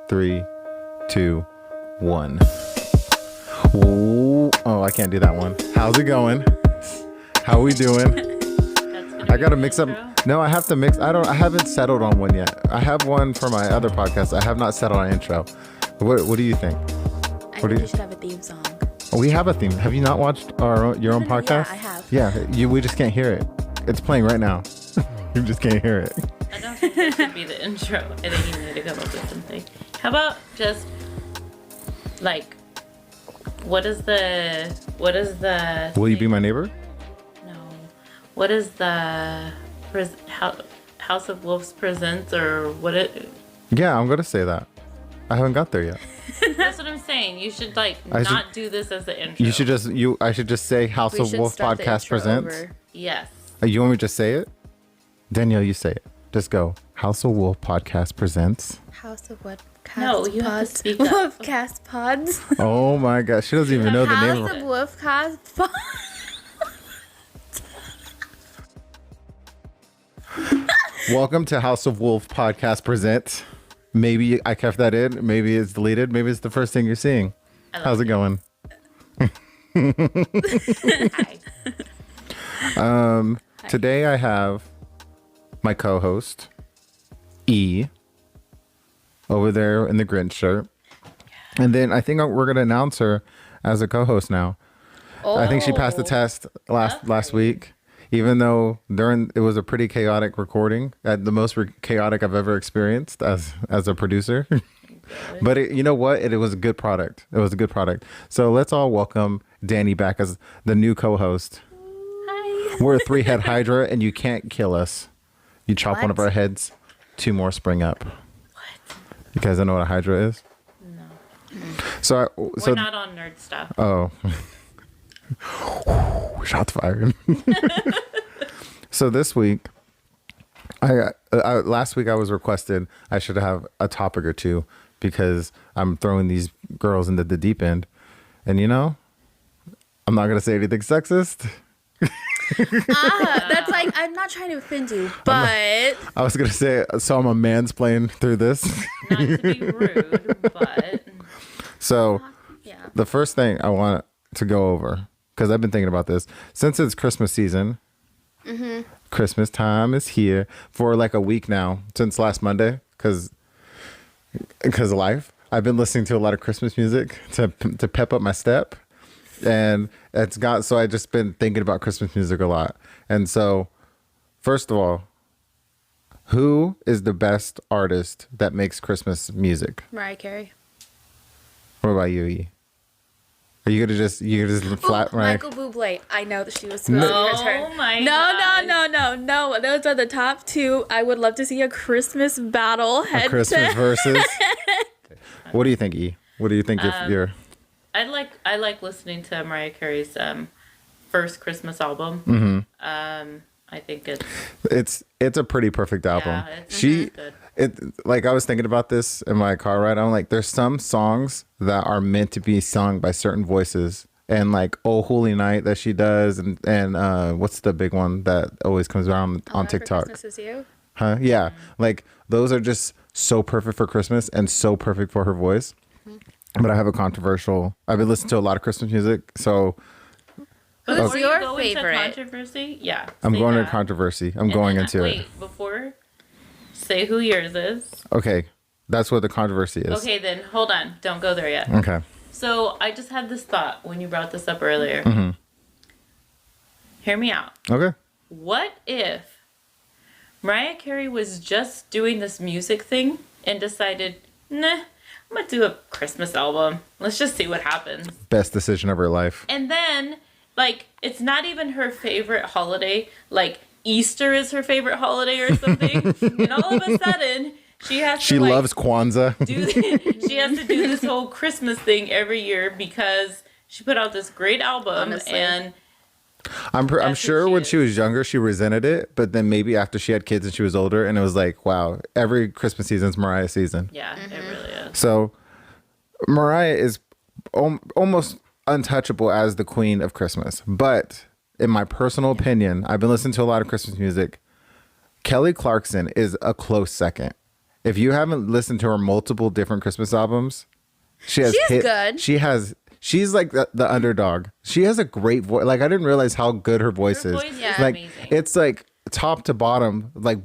3, 2, 1. Ooh. Oh, I can't do that one. How's it going? How we doing? I gotta mix up. No, I have to mix. I haven't settled on one yet. I have one for my other podcast. I have not settled on intro. What do you think? I think we should have a theme song. We have a theme. Have you not watched your own podcast? Yeah, I have. Yeah, we just can't hear it. It's playing right now. You just can't hear it. I don't think that should be the intro. I think you need to come up with something. How about just like, what is the? Will you be my neighbor? No. What is the House of Wolves presents or what it? Yeah, I'm gonna say that. I haven't got there yet. That's what I'm saying. You should not do this as the intro. I should just say House of Wolf Podcast presents. Over. Yes. You want me to just say it? Danielle, you say it. Just go. House of Wolf Podcast presents. House of what? No, you have to speak up. Wolfcast Pods. Oh my gosh, she doesn't even know the name of House it. of Wolfcast Pods. Welcome to House of Wolf Podcast presents. Maybe I kept that in. Maybe it's deleted. Maybe it's the first thing you're seeing. How's it going? Hi. Today I have my co-host E over there in the Grinch shirt, and then I think we're gonna announce her as a co-host now. I think she passed the test last week, even though it was a pretty chaotic recording, the most chaotic I've ever experienced as a producer. But you know what? It was a good product. It was a good product. So let's all welcome Danni back as the new co-host. Hi. We're a 3-head Hydra, and you can't kill us. You chop one of our heads, 2 more spring up. What? You guys don't know what a Hydra is? No. So We're not on nerd stuff. Oh. Shots fired. So this week, last week I was requested I should have a topic or two because I'm throwing these girls into the deep end. And I'm not going to say anything sexist. That's like, I'm not trying to offend you, but I was going to say, so I'm a mansplain through this. Not to be rude, but So yeah. the first thing I want to go over, because I've been thinking about this since it's Christmas season. Mm-hmm. Christmas time is here for like a week now, since last Monday, because of life. I've been listening to a lot of Christmas music to pep up my step, and so I just been thinking about Christmas music a lot. And so, first of all, who is the best artist that makes Christmas music? Mariah Carey. What about you, E? Are you gonna just flat Mariah? Michael Bublé. I know that she was supposed to be her turn. Oh my No. Those are the top 2. I would love to see a Christmas battle. Christmas versus. What do you think, E? What do you think you're? I like listening to Mariah Carey's first Christmas album. Mm-hmm. I think It's a pretty perfect album. Yeah, it's good. Like I was thinking about this in my car ride. I'm like, there's some songs that are meant to be sung by certain voices, and like "Oh Holy Night" that she does, and what's the big one that always comes around on TikTok? Christmas is you. Huh? Yeah, like those are just so perfect for Christmas and so perfect for her voice. Mm-hmm. But I have a controversial. I've been listening to a lot of Christmas music, so. Who's Before your you go favorite? into controversy? Yeah. I'm say going that. to controversy. I'm And going then, into it. Wait, before, say who yours is. Okay, that's what the controversy is. Okay, then hold on. Don't go there yet. Okay. So I just had this thought when you brought this up earlier. Mm-hmm. Hear me out. Okay. What if Mariah Carey was just doing this music thing and decided, nah, I'm going to do a Christmas album. Let's just see what happens. Best decision of her life. And then, like, it's not even her favorite holiday. Like, Easter is her favorite holiday or something. And all of a sudden, she has to, She loves Kwanzaa. she has to do this whole Christmas thing every year because she put out this great album. Honestly. And I'm sure when she was younger, she resented it. But then maybe after she had kids and she was older, and it was like, wow, every Christmas season's Mariah season. yeah, it really is. So Mariah is almost untouchable as the queen of Christmas. But in my personal opinion, I've been listening to a lot of Christmas music. Kelly Clarkson is a close second. If you haven't listened to her multiple different Christmas albums, she's good. She's like the underdog. She has a great voice. Like I didn't realize how good her voice is. Like amazing. it's like top to bottom, like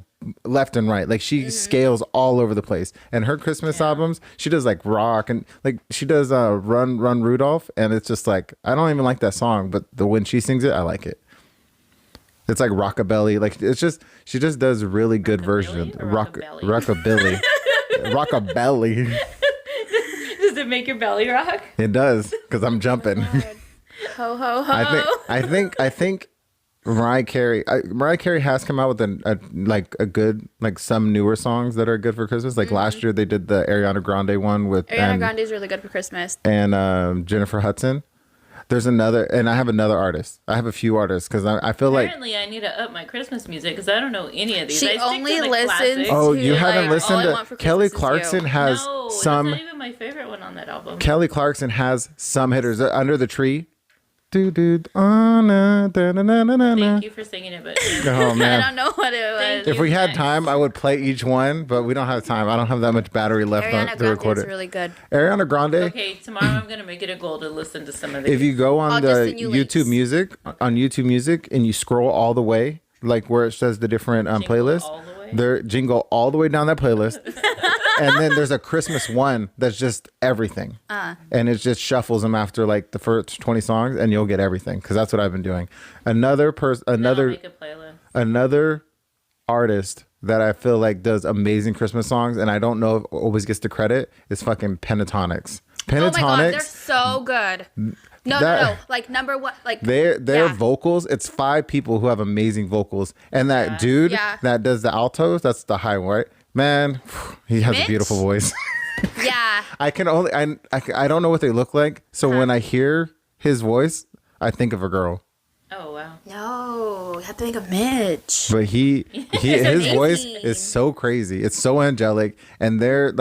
left and right. Like she scales all over the place. And her Christmas albums, she does like rock and like she does Run Rudolph, and it's just like I don't even like that song, but when she sings it, I like it. It's like rockabilly. Like it's just she just does really good versions. Rockabilly. Rockabilly. Does it make your belly rock? It does, because I'm jumping. Ho ho ho. I think Mariah Carey has come out with a good like some newer songs that are good for Christmas. Like last year they did the Ariana Grande one with Ariana Grande is really good for Christmas. And Jennifer Hudson. There's another, and I have another artist. I have a few artists because I feel Apparently I need to up my Christmas music because I don't know any of these. She I stick only to the listens classics. Oh, to, you haven't like, listened All I Want to for Kelly Christmas Is You. Clarkson has No, some. that's not even my favorite one on that album. Kelly Clarkson has some hitters. Under the Tree. Dude, oh, na, da, na, na, na, na. Thank you for singing it, but Oh I man. don't know what it was. Thank If we had Next. time, I would play each one, but we don't have time. I don't have that much battery left Ariana to Grande record is it. really good. Ariana Grande. okay, tomorrow I'm gonna make it a goal to listen to some of these. If you go on I'll the just send you YouTube Music, and you scroll all the way, like where it says the different Jingle playlists, all the way? they're jingle all the way down that playlist. And then there's a Christmas one that's just everything. And it just shuffles them after like the first 20 songs, and you'll get everything, because that's what I've been doing. Another Then I'll make a playlist. another artist that I feel like does amazing Christmas songs, and I don't know if always gets the credit, is fucking Pentatonix. Oh my god, they're so good. No. Like number one, like Their yeah. vocals, it's 5 people who have amazing vocals. And that dude that does the altos, that's the high one, right? Man, he has a Mitch? beautiful voice. Yeah. I don't know what they look like. So when I hear his voice, I think of a girl. Oh wow. No, you have to think of Mitch. But his amazing. voice is so crazy. It's so angelic. And they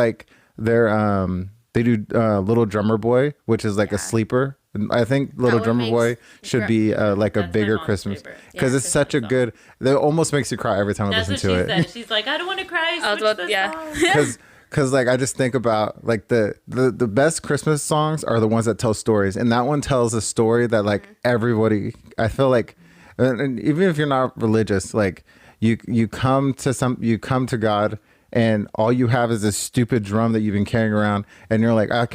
do Little Drummer Boy, which is like a sleeper. I think Little one Drummer makes Boy should be like a That's my bigger mom's Christmas, favorite. because Yeah, it's such a Christmas good. It almost makes you cry every time I That's listen what to she it. said. She's like, I don't want to cry. I was Switch about- the yeah. song. Because like I just think about like the best Christmas songs are the ones that tell stories, and that one tells a story that like everybody, I feel like, and even if you're not religious, like you come to God, and all you have is this stupid drum that you've been carrying around, and you're like, I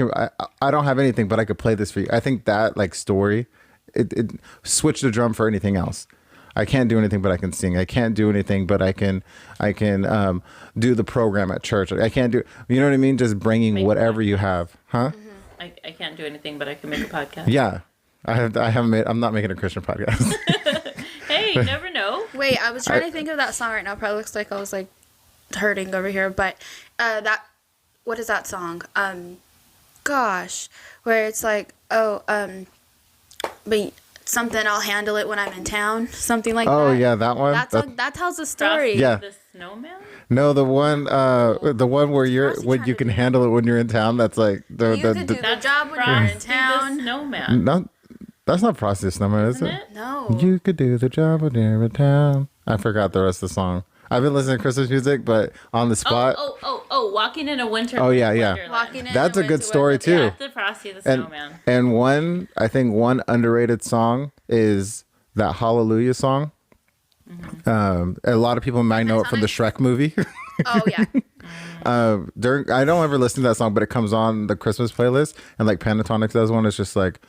don't have anything, but I could play this for you. I think that like story, it switch the drum for anything else. I can't do anything, but I can sing. I can't do anything, but I can do the program at church. I can't do, you know what I mean? Just bringing whatever you have, huh? I can't do anything, but I can make a podcast. Yeah, I'm not making a Christian podcast. Hey, you never know. Wait, I was trying to think of that song right now. Probably looks like I was like hurting over here, but what is that song? Gosh, where it's like, but something, I'll handle it when I'm in town, something like that. Oh yeah, that one. That tells a story. Yeah. The snowman? No, the one where Frosty when trying you to can do? handle it when you're in town. That's like You could do the That's job when you're in Frosty the town. snowman. No, that's not Frosty the Snowman, is Isn't it? it? No. You could do the job when you're in town. I forgot the rest of the song. I've been listening to Christmas music, but on the spot. Oh, walking in a winter. Oh, yeah. wonderland. Walking in That's the a good winter story, weather. too. That's the Frosty the snowman. And I think one underrated song is that Hallelujah song. A lot of people might know it from the Shrek movie. Oh yeah. I don't ever listen to that song, but it comes on the Christmas playlist, and like Pentatonix does one. It's just like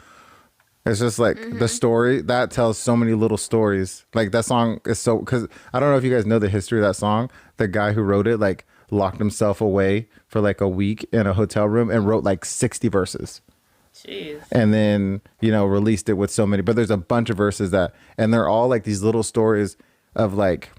the story that tells so many little stories. Like that song is so, because I don't know if you guys know the history of that song. The guy who wrote it like locked himself away for like a week in a hotel room and wrote like 60 verses. Jeez. And then released it with so many, but there's a bunch of verses and they're all like these little stories of like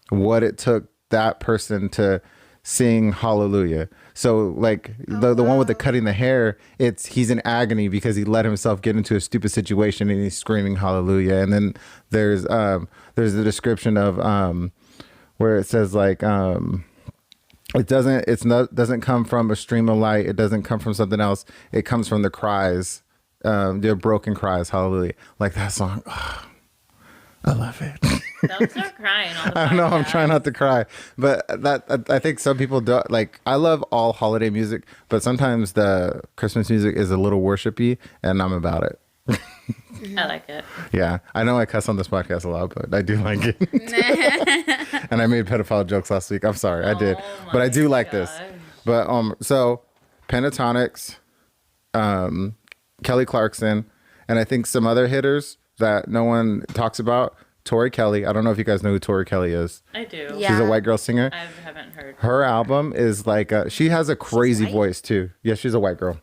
what it took that person to sing Hallelujah. So like the one with the cutting the hair, he's in agony because he let himself get into a stupid situation and he's screaming Hallelujah. And then there's the description of where it says like it doesn't come from a stream of light. It doesn't come from something else. It comes from the cries, their broken cries. Hallelujah. Like that song. Oh, I love it. Don't start crying on the I know I'm podcast. trying not to cry, but I think some people do. Like, I love all holiday music, but sometimes the Christmas music is a little worshipy, and I'm about it. I like it. Yeah, I know I cuss on this podcast a lot, but I do like it. And I made pedophile jokes last week. I'm sorry, I did, Oh but I do my like this. gosh. But so Pentatonix, Kelly Clarkson, and I think some other hitters that no one talks about. Tori Kelly. I don't know if you guys know who Tori Kelly is. I do. Yeah. She's a white girl singer. I haven't heard. Her album is like she has a crazy white? voice too. Yeah, she's a white girl.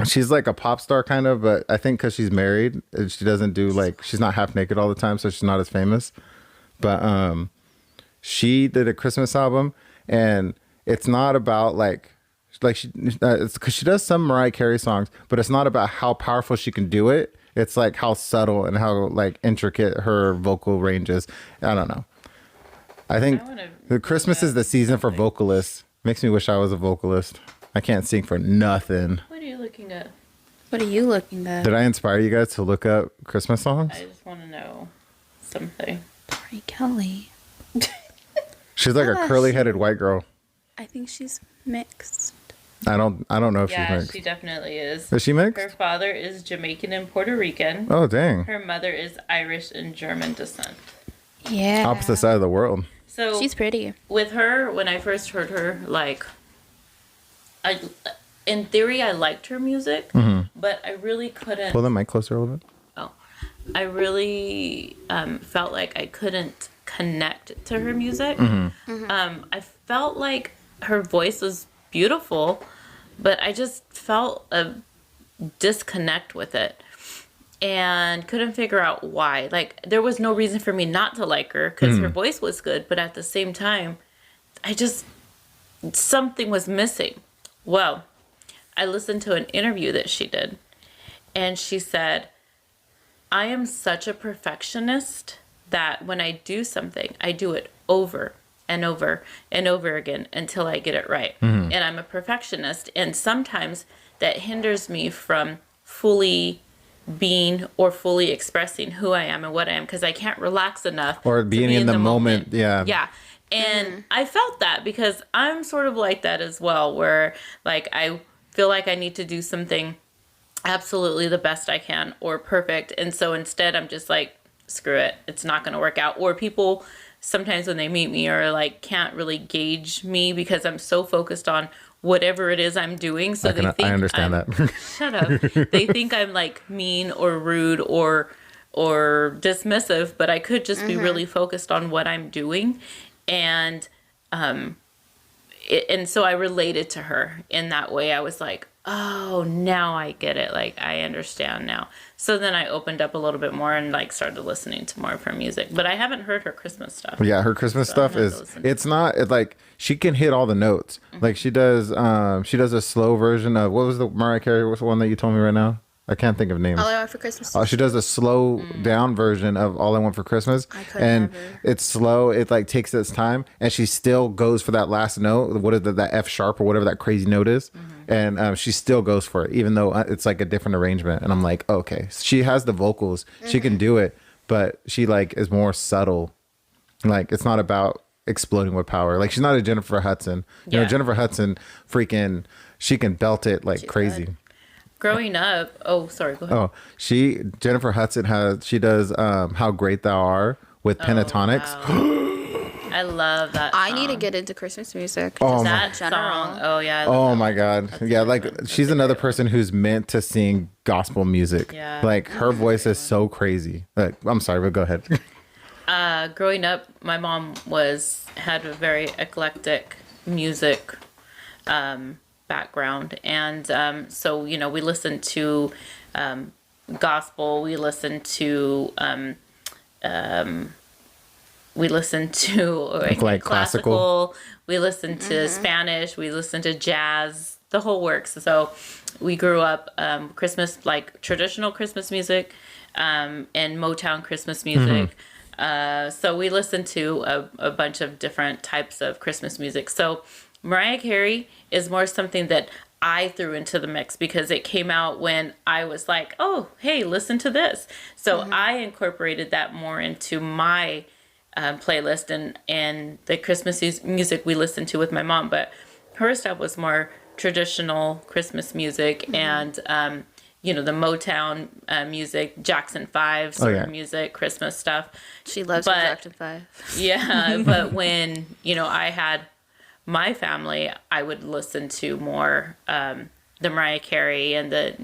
She's like a pop star kind of, but I think because she's married, she doesn't do like, she's not half naked all the time, so she's not as famous. But she did a Christmas album, and it's not about it's because she does some Mariah Carey songs, but it's not about how powerful she can do it. It's like how subtle and how like intricate her vocal range is. I don't know. I think the Christmas is the season for vocalists. Makes me wish I was a vocalist. I can't sing for nothing. What are you looking at? What are you looking at? Did I inspire you guys to look up Christmas songs? I just want to know something. Tori Kelly. She's like a Gosh. curly-headed white girl. I think she's mixed. I don't know if she's Yeah, mixed. she definitely is. Is she mixed? Her father is Jamaican and Puerto Rican. Oh, dang. Her mother is Irish and German descent. Yeah. Opposite side of the world. So She's pretty. with her, when I first heard her, like, in theory, I liked her music, but I really couldn't. Pull the mic closer a little bit. Oh, I really felt like I couldn't connect to her music. I felt like her voice was beautiful, but I just felt a disconnect with it and couldn't figure out why. Like, there was no reason for me not to like her because her voice was good, but at the same time, something was missing. Well, I listened to an interview that she did, and she said, I am such a perfectionist that when I do something, I do it over and over and over again until I get it right. And I'm a perfectionist, and sometimes that hinders me from fully being or fully expressing who I am and what I am, because I can't relax enough Or to being be in the moment. Yeah. yeah. And I felt that because I'm sort of like that as well, where like I feel like I need to do something absolutely the best I can or perfect. And so instead I'm just like, screw it, it's not going to work out. Or people sometimes when they meet me are like, can't really gauge me because I'm so focused on whatever it is I'm doing. So they think I understand that. Shut up. They think I'm like mean or rude or dismissive, but I could just be really focused on what I'm doing. And so I related to her in that way. I was like, oh, now I get it. Like, I understand now. So then I opened up a little bit more and like started listening to more of her music. But I haven't heard her Christmas stuff. Yeah, her Christmas So stuff I'm gonna is, listen to it's not it's like she can hit all the notes. Like she does a slow version of, what was the Mariah Carey, what's the one that you told me right now? I can't think of names. All I Want for Christmas. Oh, she does a slow down version of All I Want for Christmas. I could And never. it's slow. It like takes its time, and she still goes for that last note. What is that F sharp or whatever that crazy note is? And she still goes for it, even though it's like a different arrangement. And I'm like, okay, she has the vocals. She can do it, but she like is more subtle. Like, it's not about exploding with power. Like, she's not a Jennifer Hudson. You know, Yeah. Jennifer Hudson freaking, she can belt it like She's crazy. good. Growing up, sorry, go ahead. Oh, Jennifer Hudson she does How Great Thou Art with Pentatonix. Wow. I love that I need to song. get into Christmas music. Oh, just my- that in general. song. Oh, yeah. I love Oh that my one. God. That's a Yeah, good like one. That's she's a another great one. person who's meant to sing gospel music. Yeah. Like, her voice is so crazy. Like, I'm sorry, but go ahead. Growing up, my mom had a very eclectic music background, and so we listened to gospel, we listened to Like classical. we listened to Spanish, we listened to jazz, the whole works. So we grew up Christmas, like traditional Christmas music, and Motown Christmas music. So we listened to a bunch of different types of Christmas music. So Mariah Carey is more something that I threw into the mix because it came out when I was like, oh, hey, listen to this. So I incorporated that more into my playlist and the Christmas music we listened to with my mom, but her stuff was more traditional Christmas music and the Motown music, Jackson 5 sort of music, Christmas stuff. She loves her Jackson 5. Yeah, but when I had my family, I would listen to more the Mariah Carey and the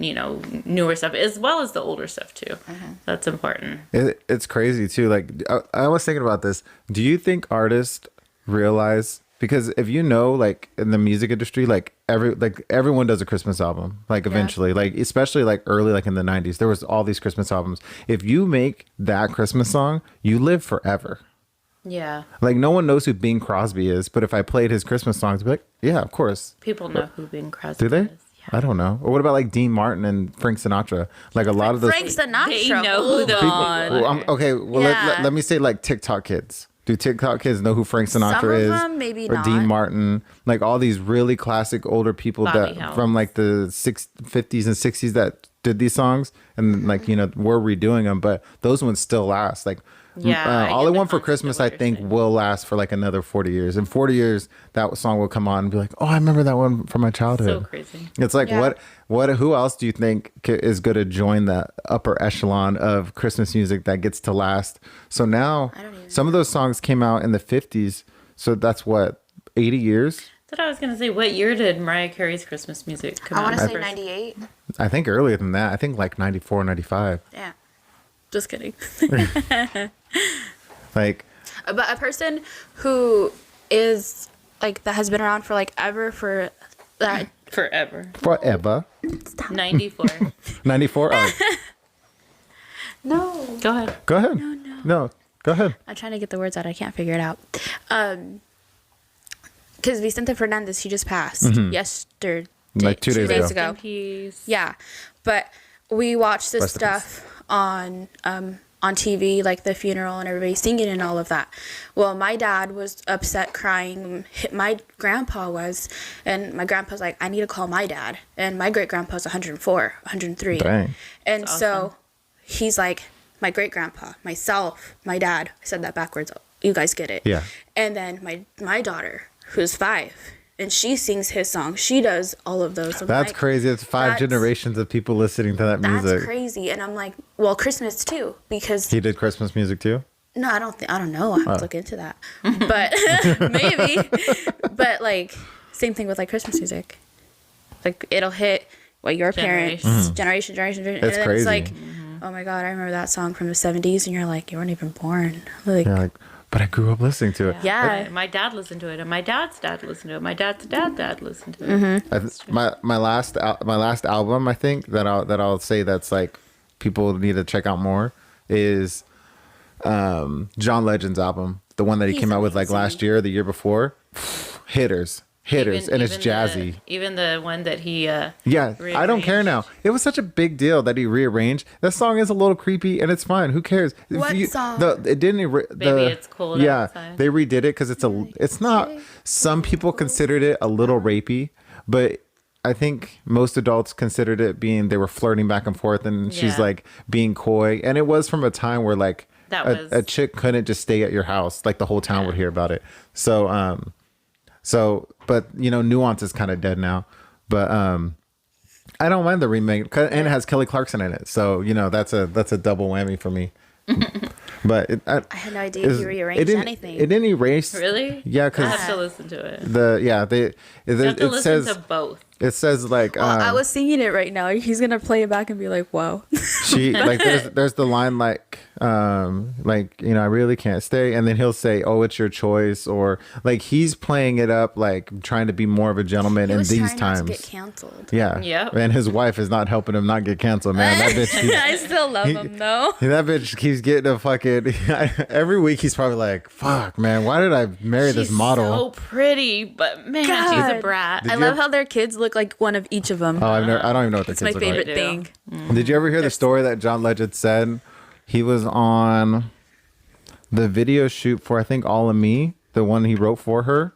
newer stuff, as well as the older stuff too. That's important. It's crazy too. Like I was thinking about this. Do you think artists realize, because if like in the music industry, like everyone does a Christmas album, like eventually, like especially like early, like in the 90s, there was all these Christmas albums. If you make that Christmas song, you live forever. Yeah. Like no one knows who Bing Crosby is, but if I played his Christmas songs, I'd be like, yeah, of course. People know who Bing Crosby is. Do they? Yeah. I don't know. Or what about like Dean Martin and Frank Sinatra? Like a lot of those. Frank Sinatra. They know who those people. Okay, well let me say like TikTok kids. Do TikTok kids know who Frank Sinatra is? Some of them, maybe or not. Dean Martin, like all these really classic older people from like the 50s and 60s that did these songs, and like we're redoing them, but those ones still last. Like All I Want for Christmas, I think will last for like another 40 years. In 40 years, that song will come on and be like, oh, I remember that one from my childhood. So crazy. It's like who else do you think is going to join the upper echelon of Christmas music that gets to last? So now some of those songs came out in the 50s. So that's 80 years? That's what I was going to say. What year did Mariah Carey's Christmas music come out? I want to say 98. I think earlier than that. I think like 94, 95. Yeah. Just kidding. Like, but a person who is like that has been around for like ever for that forever 94. 94. Oh. No. Go ahead. No, go ahead. I'm trying to get the words out. I can't figure it out. Because Vicente Fernandez, he just passed yesterday, like 2 days ago. Yeah, but we watched this stuff on TV, like the funeral and everybody singing and all of that. Well, my dad was upset, crying. My grandpa was, and my grandpa's like, I need to call my dad. And my great grandpa's 104, 103. Dang. And That's so awesome. he's like, my great grandpa, myself, my dad. I said that backwards. You guys get it. Yeah. And then my daughter, who's 5. And she sings his song. She does all of those. That's like, crazy. It's 5 generations of people listening to that music. That's crazy. And I'm like, well, Christmas too, because he did Christmas music too. No, I don't know. I have to look into that. But maybe. But like, same thing with like Christmas music. Like it'll hit your parents, generation. It's and then crazy. It's like, oh my God, I remember that song from the 70s, and you're like, you weren't even born. Like, but I grew up listening to it. Yeah. My dad listened to it, and my dad's dad listened to it. My dad's dad listened to it. My last album, I think that I'll say that's like people need to check out more is John Legend's album, the one that he came out with like last year or the year before. Hitters, and it's jazzy. Even the one that he rearranged. I don't care now. It was such a big deal that he rearranged. That song is a little creepy and it's fine. Who cares? What song? Baby, it's cold outside. They redid it because it's not. Some people considered it a little rapey, but I think most adults considered it being they were flirting back and forth, and she's like being coy, and it was from a time where like a chick couldn't just stay at your house, like the whole town would hear about it. So, but Nuance is kind of dead now, but I don't mind the remake, and it has Kelly Clarkson in it, so that's a double whammy for me. But I had no idea he rearranged anything. It didn't erase. Really? Yeah, because I have to listen to it. You have to listen to both. It says like I was singing it right now. He's gonna play it back and be like, "Wow." She like there's the line like I really can't stay, and then he'll say, "Oh, it's your choice," or like he's playing it up like trying to be more of a gentleman in these times. Not to get canceled. Yeah. Yep. And his wife is not helping him not get canceled, man. That bitch. I still love him though. That bitch keeps getting a fucking. Every week he's probably like, "Fuck, man, why did I marry this model?" So pretty, but man, she's a brat. I love how their kids look like one of each of them. Oh, I don't even know what their kids look like. It's my favorite thing. Did you ever hear the story that John Legend said? He was on the video shoot for, I think, All of Me, the one he wrote for her.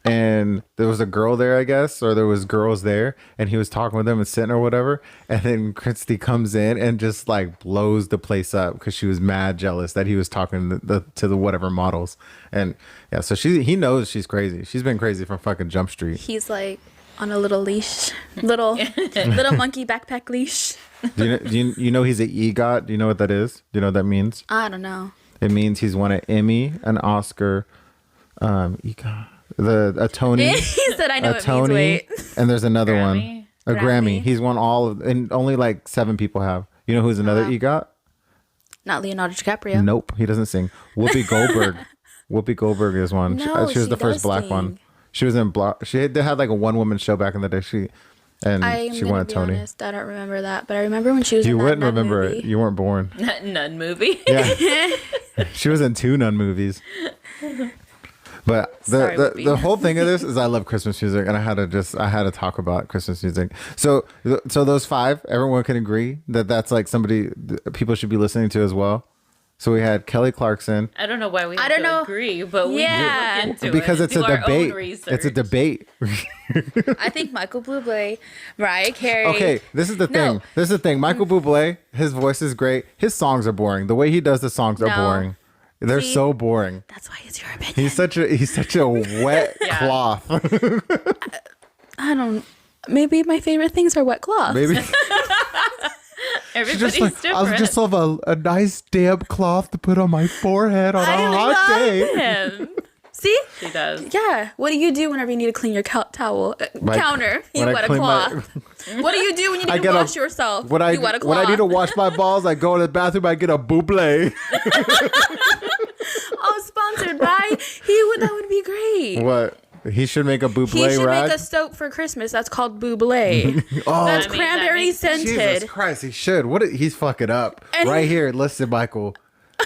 and there was a girl there, I guess, or there was girls there, and he was talking with them and sitting or whatever. And then Christy comes in and just like blows the place up because she was mad jealous that he was talking to the whatever models. And yeah, so he knows she's crazy. She's been crazy from fucking Jump Street. He's like on a little leash, little monkey backpack leash. Do you know he's an EGOT? Do you know what that is? Do you know what that means? I don't know. It means he's won an Emmy, an Oscar, EGOT. A Tony. He said, "I know a it Tony, means wait." And there's another Grammy? one, a Grammy. He's won all of, and only like 7 people have. You know who's another EGOT? Not Leonardo DiCaprio. Nope, he doesn't sing. Whoopi Goldberg. Whoopi Goldberg is one. No, she was the first does black sing. one. She was in they had like a one-woman show back in the day. She won a Tony. Honest, I don't remember that, but I remember when she was. You in that wouldn't nun remember movie. it. You weren't born. Nun movie. Yeah, she was in 2 nun movies. But Sorry, the Whoopi. whole thing of this is I love Christmas music, and I had to talk about Christmas music. So those 5, everyone can agree that that's like people should be listening to as well. So we had Kelly Clarkson. I don't know why we have I don't to know. agree, but we Yeah. do look into Because it. it's a do our own debate. research. It's a debate. I think Michael Bublé, Mariah Carey. Okay, this is the thing. No. This is the thing. Michael Bublé, his voice is great. His songs are boring. The way he does the songs are No. boring. They're See? so boring. That's why it's your opinion. He's such a wet Yeah. cloth. I don't. Maybe my favorite things are wet cloth. Maybe Everybody's different. I just love a nice damp cloth to put on my forehead on a hot day. Him. See? She does. Yeah. What do you do whenever you need to clean your counter? You when I wet a clean my- cloth. What do you do when you I need to get a- wash yourself? When I you wet a cloth. when I need to wash my balls, I go to the bathroom. I get a Bublé. Oh, sponsored by. That would be great. What? He should make a He Bublé should rag. make a soap for Christmas. That's called Bublé. Oh, That's I mean, that cranberry makes sense. Jesus scented. Christ, he should. He's fucking up And- right here. Listen, Michael,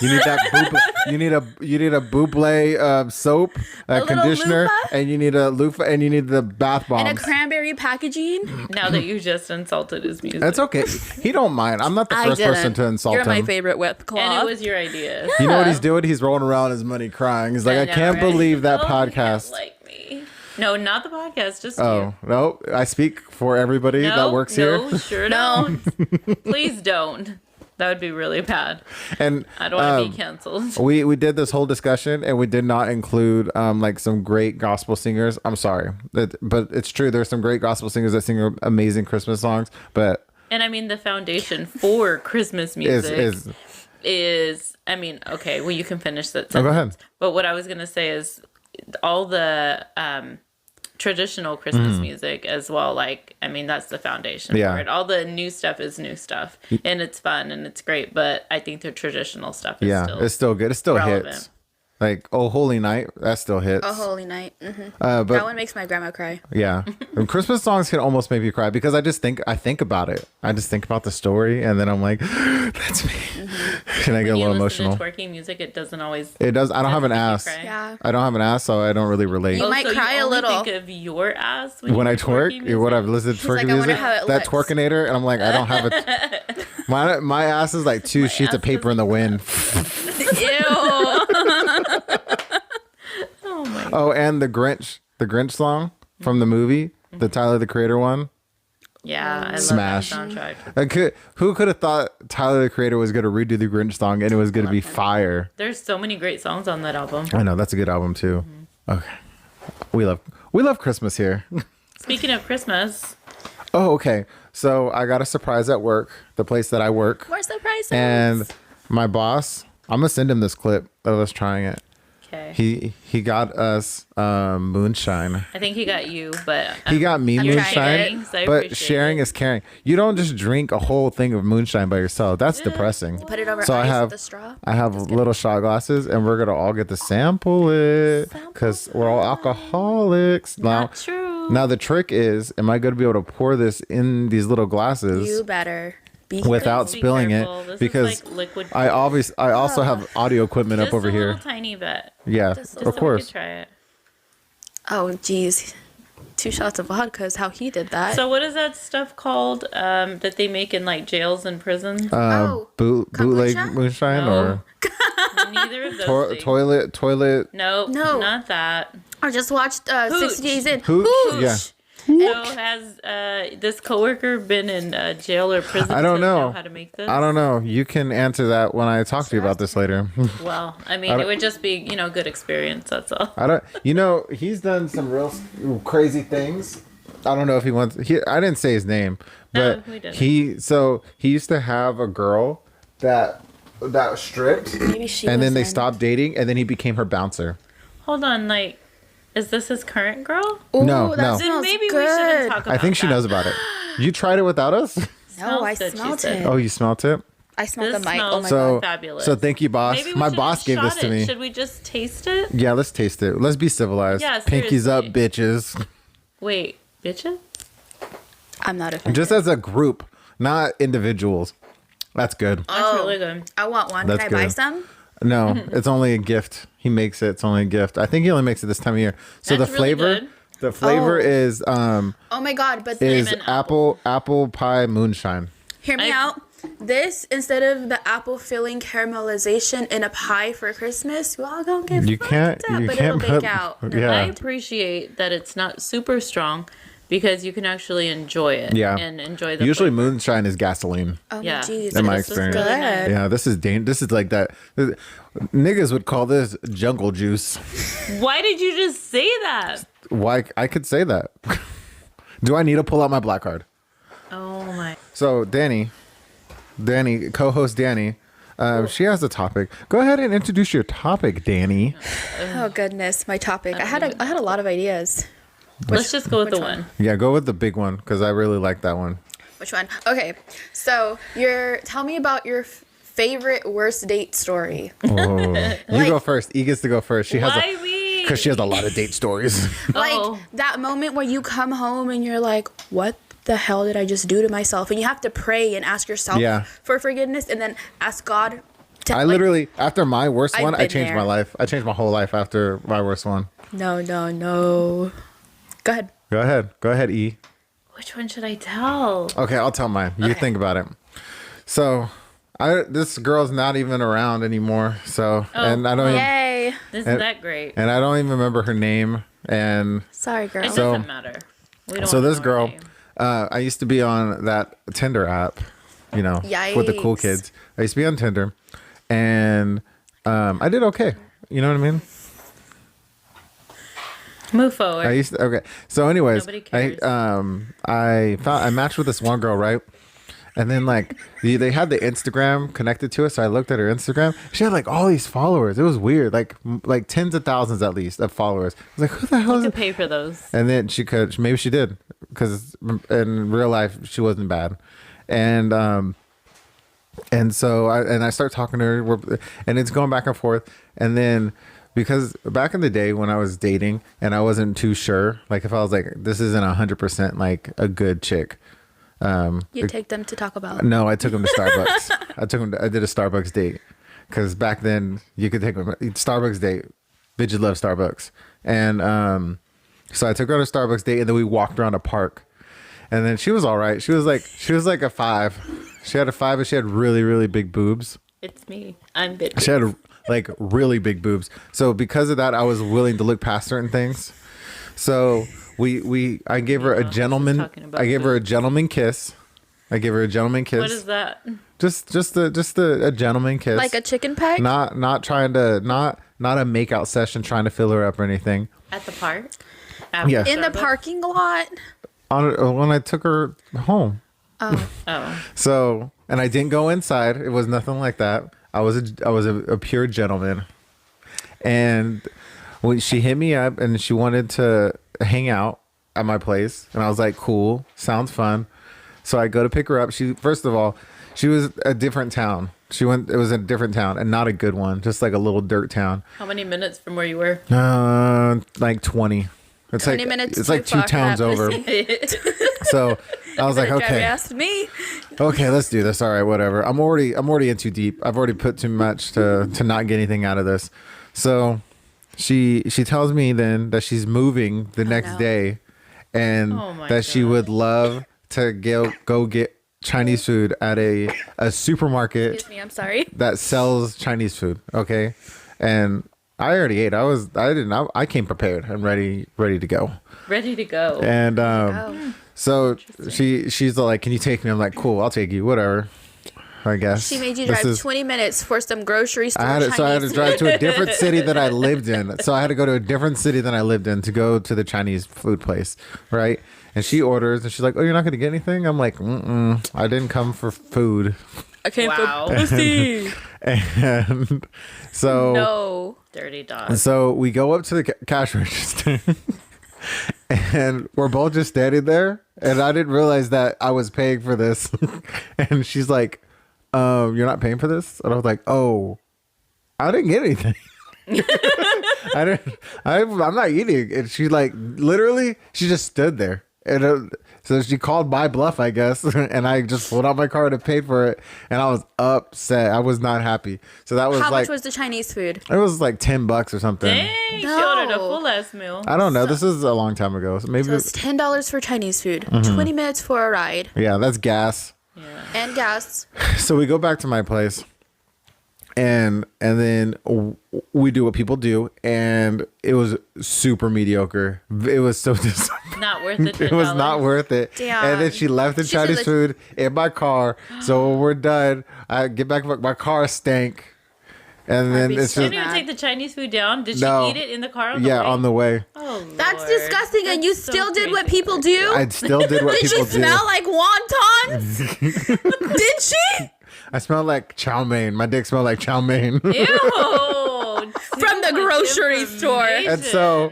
you need that. You need a Bublé soap, a little conditioner, loofah? and you need a loofah, and you need the bath bombs. And a cranberry packaging. Now that you just insulted his music. That's okay. He don't mind. I'm not the first person to insult You're him. my favorite wet cloth. And it was your idea. You know what he's doing? He's rolling around his money, crying. He's like, I know, can't right? believe that Oh, you can't podcast. like me. No, not the podcast. Just Oh no! I speak for everybody you. No, that works here. No, sure don't. Please don't. That would be really bad. And I don't want to be canceled. we did this whole discussion, and we did not include like some great gospel singers. I'm sorry, but it's true. There's some great gospel singers that sing amazing Christmas songs. But And I mean, the foundation for Christmas music is I mean, okay, well, you can finish that sentence. go ahead. But what I was going to say is all the traditional Christmas music as well. Like, I mean, that's the foundation Yeah. for it. All the new stuff is new stuff. And it's fun and it's great. But I think the traditional stuff is still it's still good. It still relevant. hits. Like Oh Holy Night, that still hits. Oh, Holy Night. But That one makes my grandma cry. yeah, and Christmas songs can almost make me cry because I think about it. I just think about the story, and then I'm like, that's me, and I get a When you little listen emotional. to twerking music, it doesn't always. It does. I don't have an make you ass. cry. Yeah. I don't have an ass, so I don't really relate. You might cry a only little. Think of your ass When you I hear twerk, twerking music? what I've listened to like, twerking I wonder music, how it that looks. twerkinator, and I'm like, I don't have a. My ass is like 2 sheets of ass paper is- in the wind. Ew. Oh my! Oh, and the Grinch song from the movie, the Tyler the Creator one. Yeah, I Smash. love that soundtrack. Who could have thought Tyler the Creator was going to redo the Grinch song and it was going to be fire? There's so many great songs on that album. I know, that's a good album too. Okay, we love Christmas here. Speaking of Christmas, Oh, okay. So I got a surprise at work, the place that I work, More surprises. and my boss. I'm gonna send him this clip of us trying it. okay. He got us moonshine. I think he got you, but He got me I'm trying moonshine, it. So I but appreciate sharing it. is caring. You don't just drink a whole thing of moonshine by yourself. That's depressing. Put it over So I ice have with the straw. I have little shot glasses, and we're gonna all get to sample it because we're all alcoholics. not true. Now the trick is, am I gonna be able to pour this in these little glasses? You better be Without Please be spilling careful. it, This is because like liquid. I also have audio equipment just up over a here. little tiny bit. Yeah, Just of So we could course. try it. Oh, geez. 2 shots of vodka is how he did that. So what is that stuff called that they make in like jails and prisons? Bootleg kombucha? moonshine No. or Neither of those things. toilet. Nope, No. not that. I just watched 60 Days In. Hooch, yeah. So has this coworker been in jail or prison? I don't know how to make this. I don't know. You can answer that when I talk to you about this later. Well, I mean, it would just be good experience. That's all. I don't. He's done some real crazy things. I don't know if he wants. I didn't say his name, but No, we didn't. he used to have a girl that stripped, Maybe she and then they was in. stopped dating, and then he became her bouncer. Hold on, like, is this his current girl? Ooh, No, that no. Then smells maybe good. we shouldn't talk about I think she that. knows about it. You tried it without us? No, I Smells good, she smelled said. it. Oh, you smelt it? I smelled This the mic. Oh smells my So god. fabulous. So thank you, boss. Maybe we My should boss just gave this shot to it. me. Should we just taste it? Yeah, let's taste it. Let's be civilized. Yeah, Pinkies up, seriously. bitches. Wait, bitches? I'm not offended. Just as a group, not individuals. That's good. That's really good. I want one. That's Can I buy good. some? No, it's only a gift. He makes it. It's only a gift. I think he only makes it this time of year. So That's the really flavor, good. the flavor Oh. is Oh my god, but Lemon apple pie moonshine. hear me I- out. This, instead of the apple filling caramelization in a pie for Christmas, we all gonna get You can't. fucked up, You but can't it'll put. bake out. I Yeah. appreciate that it's not super strong because you can actually enjoy it. Yeah. And enjoy the Usually flavor. moonshine is gasoline. Oh Yeah. my jeez. In my This is experience. really Good. nice. Yeah, this is This is like that. Niggas would call this jungle juice. Why did you just say that? Why I could say that? Do I need to pull out my black card? Oh my. So Danny, co-host Danny, she has a topic. Go ahead and introduce your topic, Danny. Oh goodness, my topic. I had a lot of ideas. Let's just go with the which one. Yeah, go with the big one because I really like that one. Which one? Okay, so tell me about your favorite worst date story. Oh, you go first. E gets to go first. She has Why me? because she has a lot of date stories. Like Oh. that moment where you come home and you're like, what the hell did I just do to myself? And you have to pray and ask yourself Yeah. for forgiveness and then ask God to I literally after my worst I've one, I been changed there. my life. I changed my whole life after my worst one. No. Go ahead. Go ahead, E. Which one should I tell? Okay, I'll tell mine. You Okay. think about it. So, this girl's not even around anymore. So, and I don't even, Yay. Isn't that great? and I don't even remember her name. And Sorry, girl. It So- doesn't matter. We don't so wanna this know her girl, name. I used to be on that Tinder app, with the cool Yikes. kids. I used to be on Tinder, and I did okay. You know what I mean? Move forward. I used to, okay. So, anyways, Nobody cares. I matched with this one girl, right? And then they had the Instagram connected to it, so I looked at her Instagram. She had all these followers. It was weird, like tens of thousands at least of followers. I was like, who the hell You is could it? pay for those. And then maybe she did, because in real life she wasn't bad, and so I start talking to her, and it's going back and forth, and then. Because back in the day when I was dating and I wasn't too sure, if I was like, this isn't 100% like a good chick. You take them to Taco Bell. No, I took him to Starbucks. I did a Starbucks date. Because back then you could take them Starbucks date. Bitches love Starbucks. And so I took her on a Starbucks date and then we walked around a park. And then she was all right. She was like a 5. She had a 5 and she had really, really big boobs. It's me. I'm bitch. She had really big boobs. So because of that, I was willing to look past certain things. So I gave her a gentleman. talking about I gave her a boobs. gentleman kiss. What is that? Just a gentleman kiss. Like a chicken peck? Not trying to not a makeout session trying to fill her up or anything. At the park? Yeah. In the Starbucks? parking lot? When I took her home. Oh. So, and I didn't go inside. It was nothing like that. I was a pure gentleman. And when she hit me up and she wanted to hang out at my place, and I was like, cool, sounds fun. So I go to pick her up. First of all, she was a different town. It was a different town and not a good one, just like a little dirt town. How many minutes from where you were? Like 20. It's 20 minutes it's to like 2 fuck towns that over. pussy. So I was like, Driver okay. asked me. Okay, let's do this. All right, whatever. I'm already in too deep. I've already put too much to not get anything out of this. So she tells me then that she's moving the next no. day, and Oh my that she God. would love to go get Chinese food at a supermarket Excuse me, I'm sorry. that sells Chinese food. Okay, and I already ate. I came prepared and ready to go. Ready to go. And so she's like, "Can you take me?" I'm like, "Cool, I'll take you. Whatever." I guess She made you drive 20 minutes for some grocery store. I had to drive to a different city that I lived in. So I had to go to a different city than I lived in to go to the Chinese food place, right? And she orders, and she's like, "Oh, you're not going to get anything?" I'm like, I didn't come for food. I came for pussy. And so No. Dirty dog. So we go up to the cash register, and we're both just standing there. And I didn't realize that I was paying for this. And she's like, "You're not paying for this?" And I was like, "Oh, I didn't get anything." I'm not eating. And she like literally, she just stood there. And so she called my bluff, I guess, and I just pulled out my card and paid for it, and I was upset. I was not happy. So that was How like, much was the Chinese food? it was like $10 or something. Dang, she No. ordered a full ass meal. I don't know. This is a long time ago. So maybe So it's $10 for Chinese food, 20 minutes for a ride, yeah, that's gas. Yeah. and gas. So we go back to my place, and then we do what people do, and it was super mediocre. It was so disappointing. Not worth it. It was not worth it. Damn. And then she left the She said Chinese that- food in my car. So when we're done, I get back, my car stank. And then be it's so just, Didn't even take the Chinese food down. Did she No. eat it in the car? On the yeah, way? on the way. Oh, That's Lord. disgusting, and you That's so still did what crazy. people do? I still did what Did people she do. smell like wontons? Did she? I smelled like chow mein. My dick smelled like chow mein. Ew. From the grocery store. And so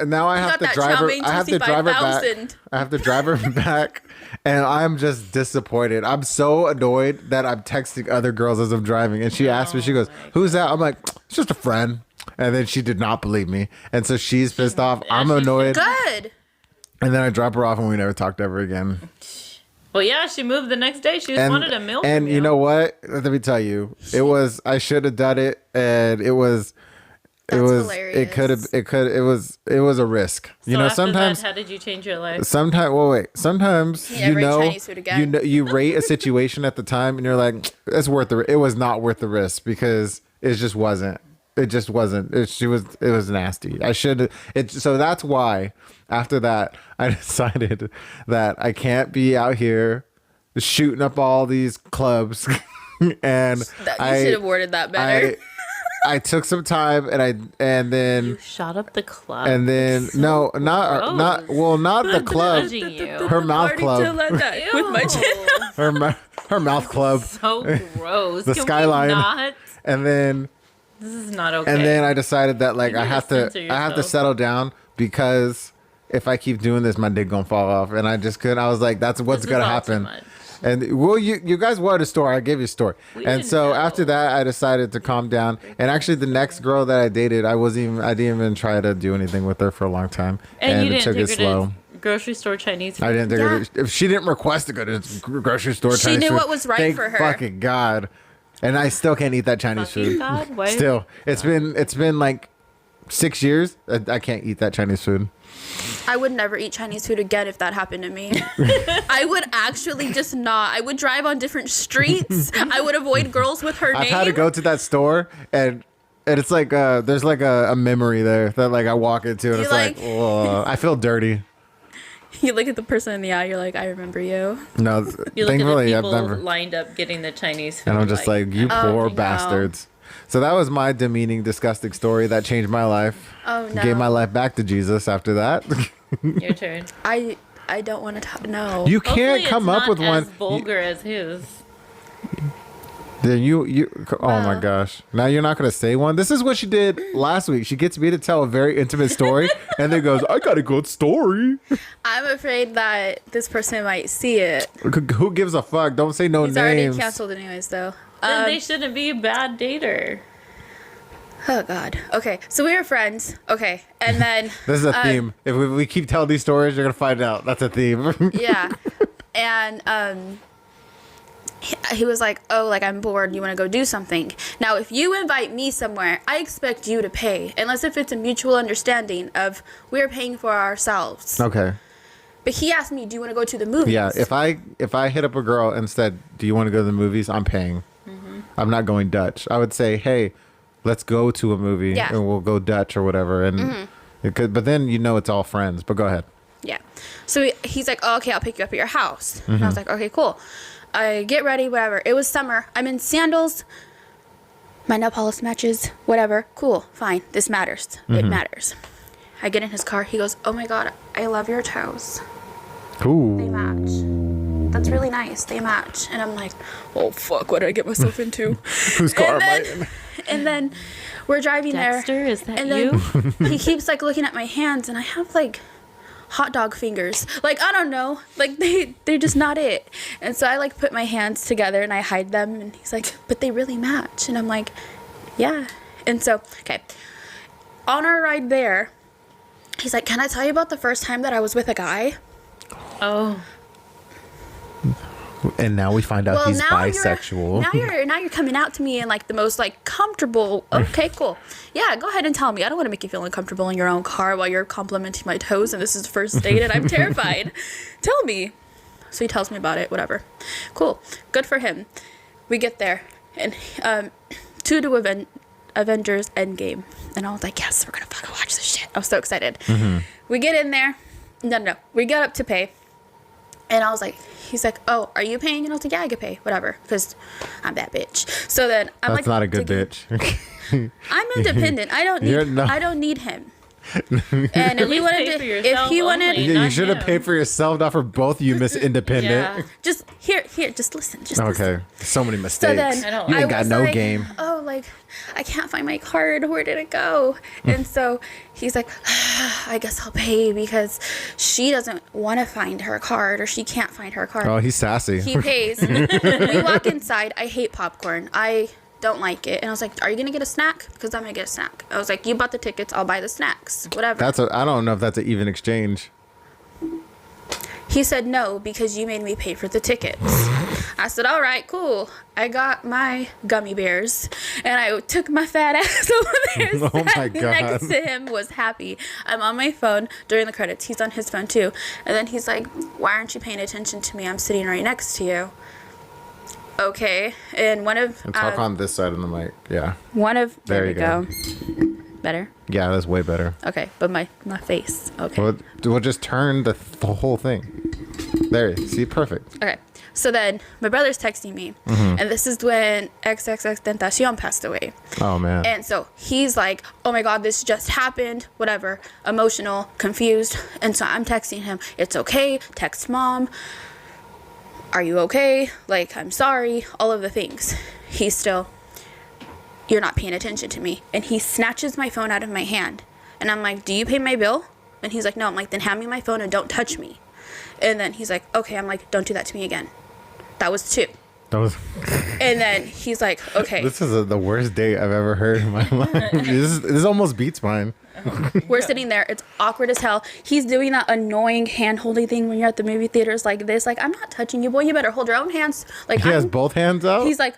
now I have got to that drive chow her. mein I have to drive her back. 25,000. I have to drive her back, and I'm just disappointed. I'm so annoyed that I'm texting other girls as I'm driving, and she asked me. She goes, "Who's that?" I'm like, "It's just a friend." And then she did not believe me, and so she's pissed off. I'm annoyed, Good. and then I drop her off, and we never talked ever again. Well, yeah, she moved the next day. She just And wanted a meal. and from you know what? Let me tell you, it was. I should have done it, and it was. That's It could have. It was a risk. So You know, after sometimes. That, how did you change your life? Sometimes You never ate know, Chinese food again. you know, you rate a situation at the time, and you're like, it's worth it was not worth the risk because it just wasn't. It just wasn't. It was nasty. I should. So that's why after that I decided that I can't be out here shooting up all these clubs, and You should have worded that better. I took some time and then. You shot up the club. And then not the club, Judging you. her mouth Party club, till I die with my Ew. her mouth club, So gross. the Can we skyline, not? and then This is not okay. and then I decided that like You I need have to to censor I have to yourself. settle down because if I keep doing this, my dick gonna fall off, and I just couldn't. I was like, that's what's This is gonna all too happen. much. And well, you guys wanted a story. I gave you a story. We And didn't so know. after that, I decided to calm down. And actually, the next girl that I dated, I didn't even try to do anything with her for a long time. And you it didn't took take it her slow. to grocery store Chinese food. I didn't take her. Yeah. If she didn't request to go to the grocery store, She Chinese knew food, what was right thank for her. Fucking God. And I still can't eat that Chinese Fucking food. God, why? Still, it's been like 6 years. I can't eat that Chinese food. I would never eat Chinese food again if that happened to me. I would actually just not. I would drive on different streets. I would avoid girls with her I've name. had to go to that store and it's like there's like a memory there that like I walk into and You it's like, ugh, I feel dirty. You look at the person in the eye. You're like, I remember you. No, You look at the thankfully I've people never. lined up getting the Chinese food. And I'm just like, you poor no. bastards. So that was my demeaning, disgusting story that changed my life. Oh no. Gave my life back to Jesus after that. your turn. I don't want to talk. No. You can't Hopefully come it's up not with one. as vulgar as his. Then you oh my Wow. gosh. Now you're not going to say one. This is what she did last week. She gets me to tell a very intimate story and then goes, I got a good story. I'm afraid that this person might see it. Who gives a fuck? Don't say no He's names. already canceled anyways, though. Then they shouldn't be a bad dater. Oh God. Okay, so we were friends. Okay, and then This is a theme. If we keep telling these stories, you're going to find out. That's a theme. yeah, and he was like, oh, like I'm bored. You want to go do something? Now, if you invite me somewhere, I expect you to pay, unless if it's a mutual understanding of we're paying for ourselves. Okay. But he asked me, do you want to go to the movies? Yeah, if I hit up a girl and said, "Do you want to go to the movies?" I'm paying. I'm not going Dutch. I would say, "Hey, let's go to a movie and we'll go Dutch or whatever. And it could, but then it's all friends. But go ahead. Yeah. So he's like, oh, okay, I'll pick you up at your house. And I was like, okay, cool. I get ready, whatever. It was summer. I'm in sandals. My nail polish matches, whatever. Cool, fine. This matters. It matters. I get in his car. He goes, oh my God, I love your toes. Ooh. They match. That's really nice. They match. And I'm like, oh, fuck, what did I get myself into? Whose car am I in? And then we're driving Dexter, there. is that and you? then he keeps like looking at my hands, and I have like hot dog fingers. Like, I don't know. Like, they're just not it. And so I like put my hands together and I hide them. And he's like, but they really match. And I'm like, yeah. And so, okay. On our ride there, he's like, can I tell you about the first time that I was with a guy? Oh. And now we find out he's bisexual. Now you're coming out to me in like the most like comfortable. Okay, cool. Yeah, go ahead and tell me. I don't want to make you feel uncomfortable in your own car while you're complimenting my toes and this is the first date and I'm terrified. Tell me. So he tells me about it, whatever. Cool. Good for him. We get there and to Avengers Endgame. And I was like, yes, we're going to fucking watch this shit. I was so excited. We get in there. No. We get up to pay. And I was like, he's like, oh, are you paying? And I was like, yeah, I could pay, whatever, because I'm that bitch. So then I'm That's like, not a good bitch. I'm independent. I don't need him. And if he wanted to, you should have paid for yourself, not for both of you, Miss Independent. Yeah. Just here, just listen. Just okay. Listen. So many mistakes. So then you ain't got no like, game. Oh, like I can't find my card. Where did it go? And so he's like, I guess I'll pay because she doesn't want to find her card or she can't find her card. Oh, he's sassy. He pays. We walk inside. I hate popcorn. I don't like it. And I was like, are you going to get a snack? Because I'm going to get a snack. I was like, you bought the tickets. I'll buy the snacks. Whatever. I don't know if that's an even exchange. He said no because you made me pay for the tickets. I said, all right, cool. I got my gummy bears and I took my fat ass over there. Oh my God. Next to him, was happy. I'm on my phone during the credits. He's on his phone too. And then he's like, why aren't you paying attention to me? I'm sitting right next to you. Okay. And talk on this side of the mic. Yeah. There we go. Better? Yeah, that's way better. Okay, but my face. Okay. We'll just turn the whole thing. There, see, perfect. Okay, so then my brother's texting me, and this is when XXXTentacion passed away. Oh, man. And so he's like, oh my God, this just happened, whatever, emotional, confused. And so I'm texting him, it's okay, text mom, are you okay? Like, I'm sorry, all of the things. He's still, you're not paying attention to me. And he snatches my phone out of my hand. And I'm like, do you pay my bill? And he's like, no. I'm like, then hand me my phone and don't touch me. And then he's like, okay. I'm like, don't do that to me again. That was 2. And then he's like, okay. This is the worst date I've ever heard in my life. This almost beats mine. We're sitting there. It's awkward as hell. He's doing that annoying hand-holding thing when you're at the movie theaters like this. Like, I'm not touching you, boy. You better hold your own hands. Like, he has both hands out? He's like,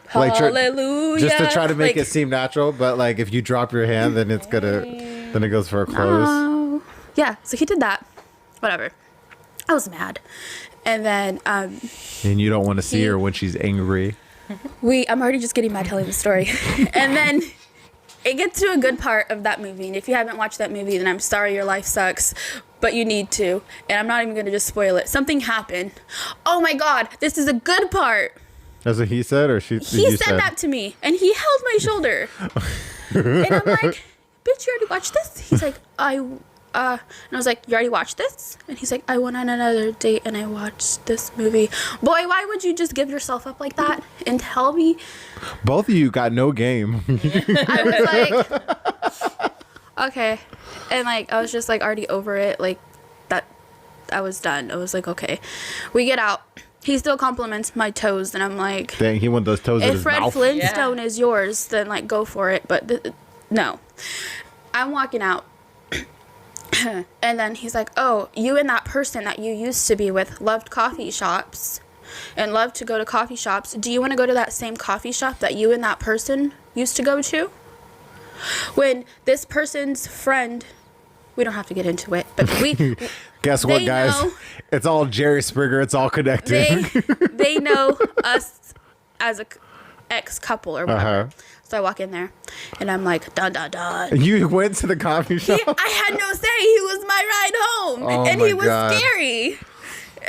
hallelujah. Just to try to make it seem natural. But, like, if you drop your hand, then it's gonna... Then it goes for a close. Oh. Yeah, so he did that. Whatever. I was mad. And then... and you don't want to see her when she's angry. I'm already just getting mad telling the story. And then it gets to a good part of that movie. And if you haven't watched that movie, then I'm sorry your life sucks. But you need to. And I'm not even going to just spoil it. Something happened. Oh my God, this is a good part. That's what he said? Or he said that to me. And he held my shoulder. And I'm like, bitch, you already watched this? He's like, and I was like, you already watched this? And he's like, I went on another date and I watched this movie. Boy, why would you just give yourself up like that and tell me? Both of you got no game. I was like, okay. And like, I was just like already over it. Like that, I was done. I was like, okay. We get out. He still compliments my toes. And I'm like, dang, he wants those toes in his mouth. If Fred Flintstone is yours, then like go for it. But no. I'm walking out. And then he's like, oh, you and that person that you used to be with loved coffee shops and loved to go to coffee shops. Do you want to go to that same coffee shop that you and that person used to go to? When this person's friend, we don't have to get into it, but guess what, guys? It's all Jerry Springer. It's all connected. They know us as ex-couple or whatever. So I walk in there, and I'm like, dun, dun, dun. You went to the coffee shop? I had no say. He was my ride home. Oh and my he was God. scary.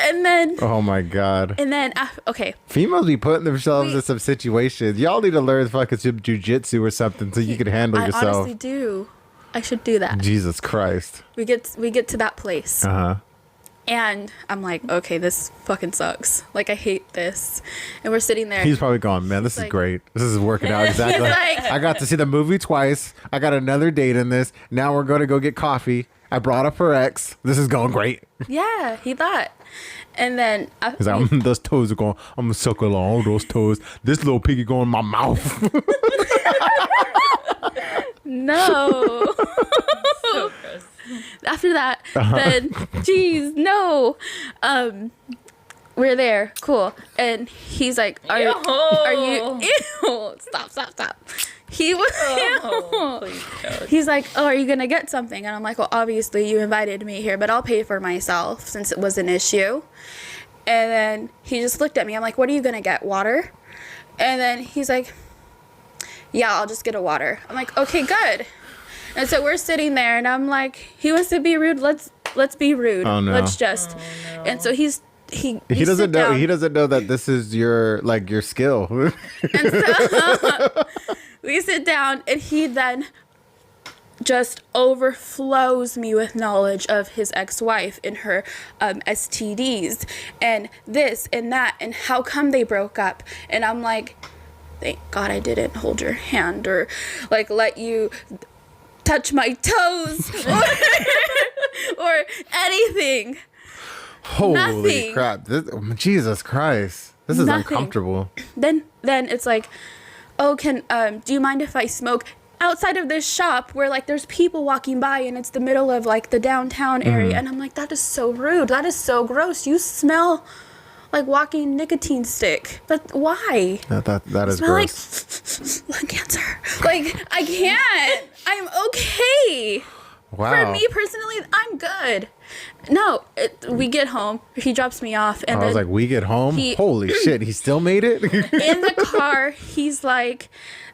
And then... Oh, my God. And then, okay. Females be putting themselves in some situations. Y'all need to learn fucking some jujitsu or something so you can handle yourself. I honestly do. I should do that. Jesus Christ. We get to that place. And I'm like, okay, this fucking sucks. Like, I hate this. And we're sitting there. He's probably going, man, this is like- great. This is working out exactly. like- I got to see the movie twice. I got another date in this. Now we're going to go get coffee. I brought up her ex. This is going great. Yeah, he thought. And then... He's like, those toes are going, I'm going to suckle on all those toes. This little piggy going in my mouth. no. So gross. After that, then, geez, no. We're there, cool. And he's like, are you, ew, stop. He was, Please don't. he's like, oh, are you going to get something? And I'm like, well, obviously you invited me here, but I'll pay for myself since it was an issue. And then he just looked at me. I'm like, what are you going to get? Water? And then he's like, yeah, I'll just get a water. I'm like, okay, good. And so we're sitting there, and I'm like, he wants to be rude. Let's be rude. Oh, no. Let's just. no. And so he doesn't know. down. He doesn't know that this is your skill. And so we sit down, and he then just overflows me with knowledge of his ex-wife and her STDs and this and that and how come they broke up. And I'm like, thank God I didn't hold your hand or like let you touch my toes or anything. Holy Nothing. crap. Jesus Christ. This is Nothing. uncomfortable. Then it's like, oh, do you mind if I smoke outside of this shop where like there's people walking by and it's the middle of like the downtown area? And I'm like, that is so rude. That is so gross. You smell like walking nicotine stick. But why? That is Smell gross. like lung cancer. Like I can't. I'm okay. Wow. For me personally, I'm good. No, we get home. He drops me off, and I was then like, we get home? Holy shit, he still made it? in the car, he's like,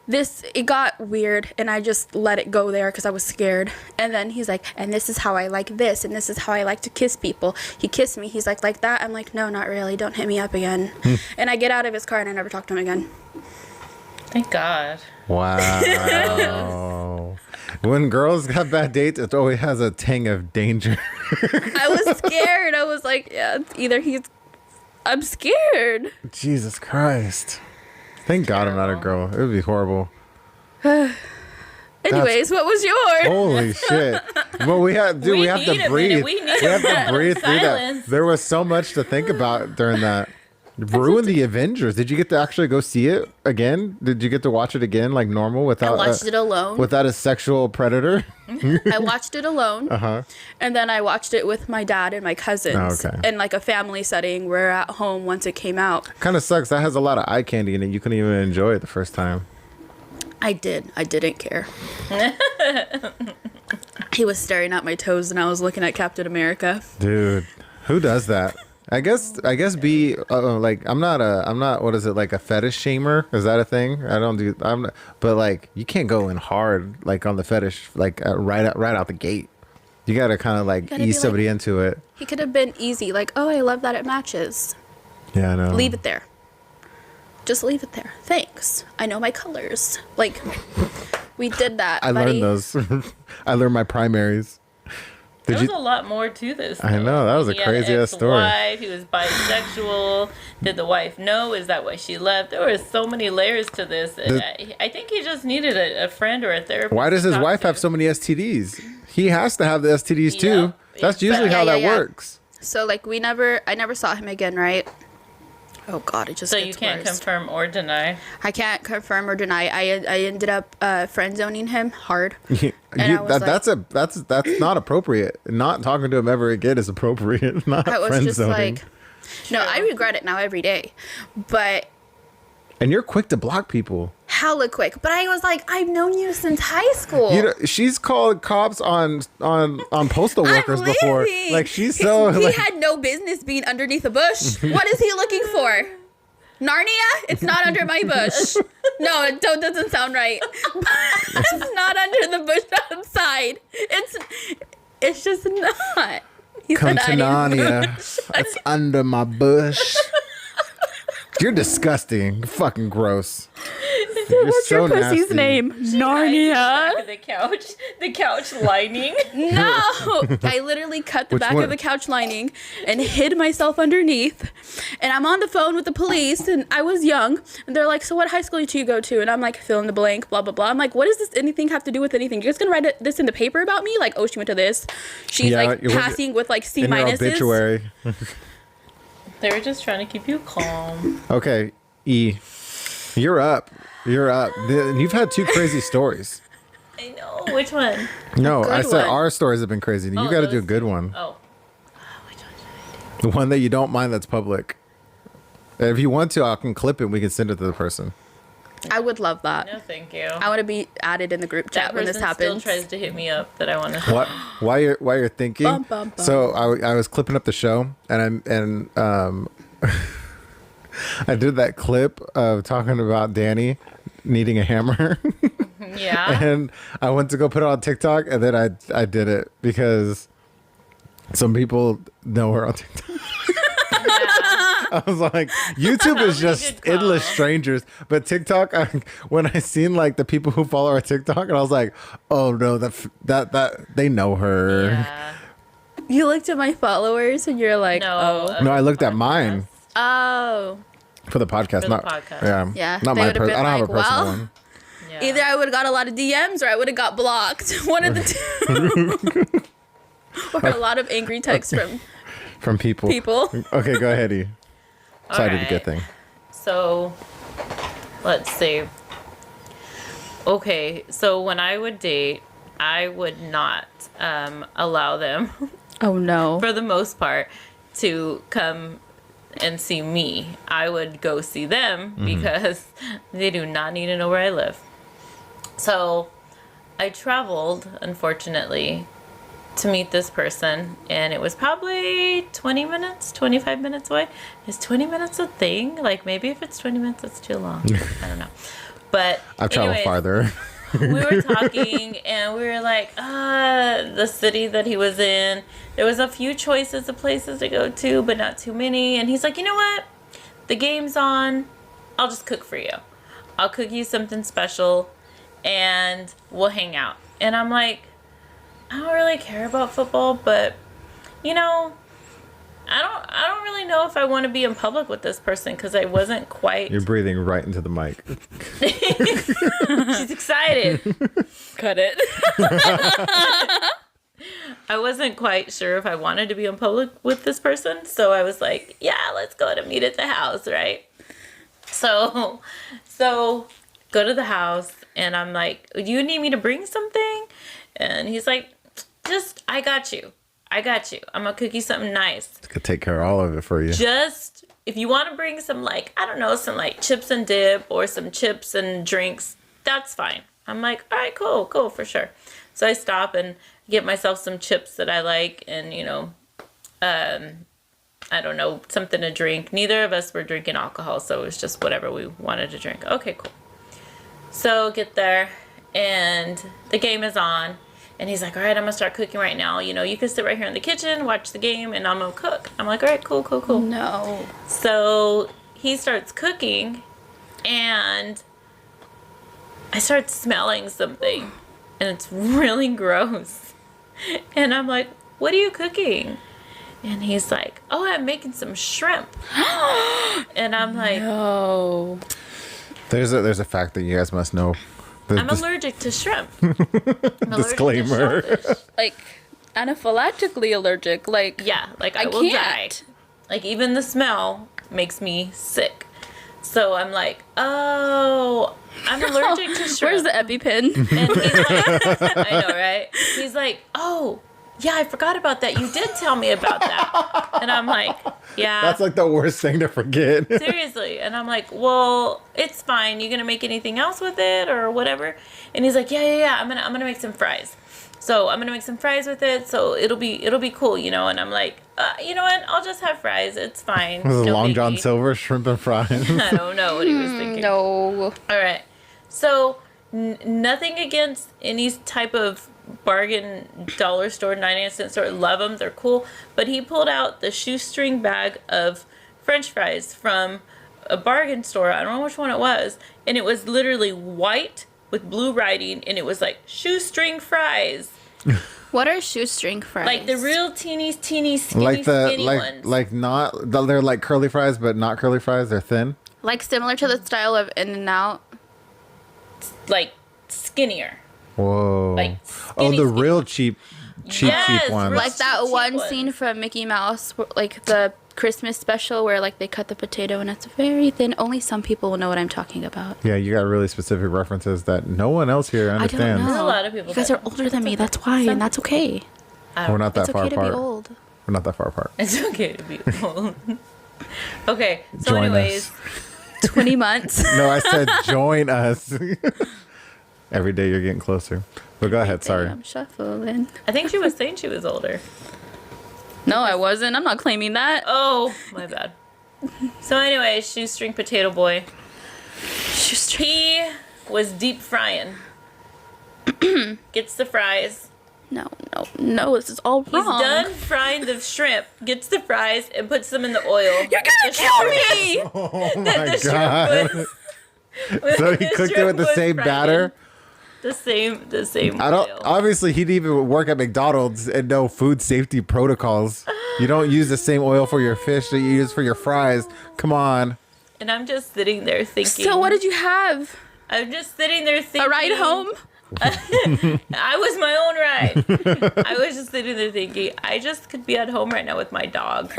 it got weird, and I just let it go there because I was scared. And then he's like, and this is how I like this, and this is how I like to kiss people. He kissed me. He's like that? I'm like, no, not really. Don't hit me up again. And I get out of his car, and I never talk to him again. Thank God. Wow. When girls have bad dates, it always has a tang of danger. I was scared. I was like, yeah, I'm scared. Jesus Christ. Thank God I'm not a girl. It would be horrible. Anyways, what was yours? Holy shit. Well, we have to need a minute. breathe. We need have to a breathe through that. silence. There was so much to think about during that. Ruined the Avengers. Did you get to actually go see it again? Did you get to watch it again like normal without I watched it alone. without a sexual predator? I watched it alone. And then I watched it with my dad and my cousins. Oh, okay. In like a family setting. We're at home once it came out. Kind of sucks. That has a lot of eye candy in it. You couldn't even enjoy it the first time. I didn't care. He was staring at my toes and I was looking at Captain America. Dude, who does that? I guess like I'm not what is it, like a fetish shamer? Is that a thing? But like you can't go in hard like on the fetish like right out the gate. You gotta kind of like ease somebody into it. He could have been easy, like, oh, I love that it matches. Yeah, I know. Leave it there. Just leave it there. Thanks. I know my colors. Like, we did that. I buddy. learned those. I learned my primaries. There was a lot more to this. I know, that was a He had an crazy ass story. ex-wife, he was bisexual. Did the wife know? Is that why she left? There were so many layers to this. And I think he just needed a friend or a therapist. Why does his wife have so many STDs? He has to have the STDs too. Yep. That's usually how that works. So, like, I never saw him again, right? Oh, God, it just So gets you can't worse. confirm or deny. I can't confirm or deny. I ended up friend zoning him hard. That's not appropriate. Not talking to him ever again is appropriate. Not I was friend just zoning. like, no, I regret it now every day. But And you're quick to block people. hella quick. But I was like, I've known you since high school. You know, she's called cops on postal workers before. leaving. Like she's so. He like, had no business being underneath a bush. What is he looking for? Narnia? It's not under my bush. No, it doesn't sound right. It's not under the bush outside. It's just not. He Come said, to Narnia. It's under my bush. You're disgusting. Fucking gross. You're What's your pussy's nasty. name? Narnia. The couch lining. No. I literally cut the Which back one? of the couch lining and hid myself underneath. And I'm on the phone with the police, and I was young. And they're like, so what high school did you go to? And I'm like, fill in the blank, blah, blah, blah. I'm like, what does this anything have to do with anything? You're just going to write this in the paper about me? Like, oh, she went to this. She's like you're passing with like C in your minuses. obituary. They were just trying to keep you calm. Okay, E. You're up. You've had 2 crazy stories. I know. Which one? No, Good I said one. our stories have been crazy. You Oh, got to do a those good two. one. Oh. Which one should I do? The one that you don't mind that's public. If you want to, I can clip it and we can send it to the person. I would love that. No, thank you. I want to be added in the group chat That when this person still happens. tries to hit me up that I want to. What? While you're thinking. Bum, bum, bum. So I was clipping up the show and I did that clip of talking about Danni needing a hammer. Yeah. And I went to go put it on TikTok, and then I did it because some people know her on TikTok. I was like, YouTube is just good call. endless strangers, but TikTok. When I seen like the people who follow our TikTok, and I was like, oh no, that they know her. Yeah. You looked at my followers and you're like, No. No, I looked at mine oh. for the podcast, For the not podcast. yeah, Yeah, not they my would've personal. been I don't have a like, personal well, one. Yeah. Either I would have got a lot of DMs or I would have got blocked. One of the two. Or a lot of angry texts from From people. Okay, go ahead, E. So I did a good Alright. thing. So, let's see. Okay, so when I would date, I would not allow them, Oh no. for the most part, to come and see me. I would go see them because they do not need to know where I live. So, I traveled, unfortunately, to meet this person, and it was probably 20 minutes, 25 minutes away. Is 20 minutes a thing? Like, maybe if it's 20 minutes, it's too long. I don't know. But I've traveled anyways, farther. we were talking, and we were like, the city that he was in. There was a few choices of places to go to, but not too many. And he's like, you know what? The game's on. I'll just cook for you. I'll cook you something special, and we'll hang out. And I'm like, I don't really care about football, but you know, I don't really know if I want to be in public with this person because I wasn't quite. You're breathing right into the mic. She's excited. Cut it. I wasn't quite sure if I wanted to be in public with this person, so I was like, yeah, let's go to meet at the house, right? So go to the house, and I'm like, do you need me to bring something? And he's like, I got you. I'm gonna cook you something nice. Could take care of all of it for you. Just, if you want to bring some, like, I don't know, some, like, chips and dip or some chips and drinks, that's fine. I'm like, all right, cool, for sure. So I stop and get myself some chips that I like and, you know, I don't know, something to drink. Neither of us were drinking alcohol, so it was just whatever we wanted to drink. Okay, cool. So get there, and the game is on. And he's like, all right, I'm going to start cooking right now. You know, you can sit right here in the kitchen, watch the game, and I'm going to cook. I'm like, all right, cool. No. So he starts cooking, and I start smelling something, and it's really gross. And I'm like, what are you cooking? And he's like, oh, I'm making some shrimp. And I'm like, No. There's a fact that you guys must know. I'm allergic to shrimp. I'm allergic to Disclaimer. shellfish. Like, anaphylactically allergic. Like, Yeah, like I I will die. can't. Like even the smell makes me sick. So I'm like, oh, I'm allergic to shrimp. Where's the EpiPen? And he's like, I know, right? He's like, oh, yeah, I forgot about that. You did tell me about that. And I'm like, yeah. That's like the worst thing to forget. Seriously. And I'm like, well, it's fine. You gonna make anything else with it or whatever? And he's like, yeah. I'm gonna make some fries. So I'm gonna make some fries with it. So it'll be cool, you know. And I'm like, you know what? I'll just have fries. It's fine. Was it No Long John biggie. Silver shrimp and fries? I don't know what he was thinking. No. All right. So nothing against any type of bargain dollar store, 99-cent store. Love them. They're cool. But he pulled out the shoestring bag of French fries from a bargain store. I don't know which one it was. And it was literally white with blue writing. And it was like shoestring fries. What are shoestring fries? Like the real teeny, skinny ones. Like not, they're like curly fries, but not curly fries. They're thin. Like similar to the style of In-N-Out. Like skinnier. Whoa. Like oh, skinny, the skinny. real cheap Yes, ones. real Like that cheap one ones. scene from Mickey Mouse, like the Christmas special where like they cut the potato and it's very thin. Only some people will know what I'm talking about. Yeah, you got really specific references that no one else here I don't understands. know. There's a lot of people You guys that- are older than me. That's why, and that's okay. We're not that It's far okay to apart. be old. We're not that far apart. It's okay to be old. Okay, so Join anyways, us. 20 months. No, I said join us. Every day you're getting closer. But go ahead, sorry. I'm shuffling. I think she was saying she was older. No, I wasn't. I'm not claiming that. Oh, my bad. So anyway, shoestring potato boy. He was deep frying. Gets the fries. No, this is all He's wrong. done frying the shrimp, gets the fries, and puts them in the oil. You're gonna kill me! Oh That my the shrimp god. was- So he the cooked it shrimp with the was same fried batter? in The same I don't oil. obviously he'd even work at McDonald's and know food safety protocols. You don't use the same oil for your fish that you use for your fries. Come on. And I'm just sitting there thinking. So what did you have? I'm just sitting there thinking. A ride home? I was my own ride. I was just sitting there thinking, I just could be at home right now with my dog.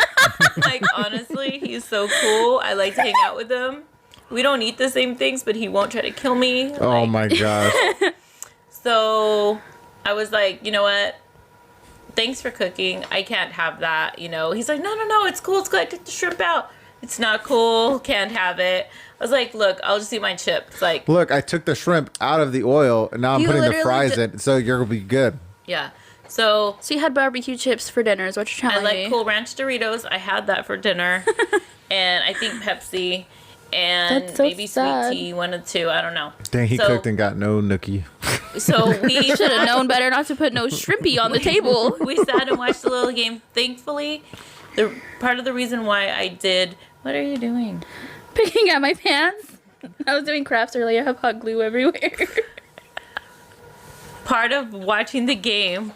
Like, honestly, he's so cool. I like to hang out with him. We don't eat the same things, but he won't try to kill me. Oh Like, my gosh. So I was like, you know what? Thanks for cooking. I can't have that. You know, he's like, no, it's cool. It's good. I took the shrimp out. It's not cool. Can't have it. I was like, look, I'll just eat my chips. Like, Look, I took the shrimp out of the oil and now I'm You putting the literally fries in, so you're gonna be good. yeah. So So you had barbecue chips for dinner is what you're I telling like me. Cool Ranch Doritos. I had that for dinner. And I think Pepsi. And That's so maybe sad. sweet tea, one of the two. I don't know. Dang, he So- cooked and got no nookie. So we Should have known better not to put no shrimpy on the table. we sat and watched the little game. Thankfully, the part of the reason why I did. What are you doing? Picking at my pants. I was doing crafts earlier. I have hot glue everywhere. Part of watching the game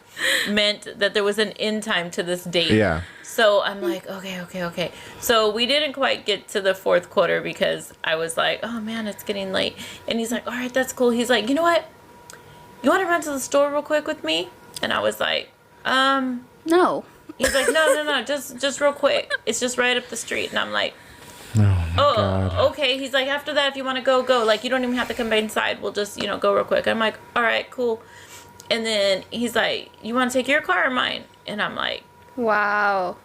meant that there was an end time to this date. Yeah. So I'm like, okay. So we didn't quite get to the fourth quarter because I was like, oh man, it's getting late. And he's like, all right, that's cool. He's like, you know what? You want to run to the store real quick with me? And I was like, No. He's like, no, just real quick. It's just right up the street. And I'm like, God. okay. He's like, after that, if you want to go. Like, you don't even have to come inside. We'll just, go real quick. I'm like, all right, cool. And then he's like, you want to take your car or mine? And I'm like, Wow.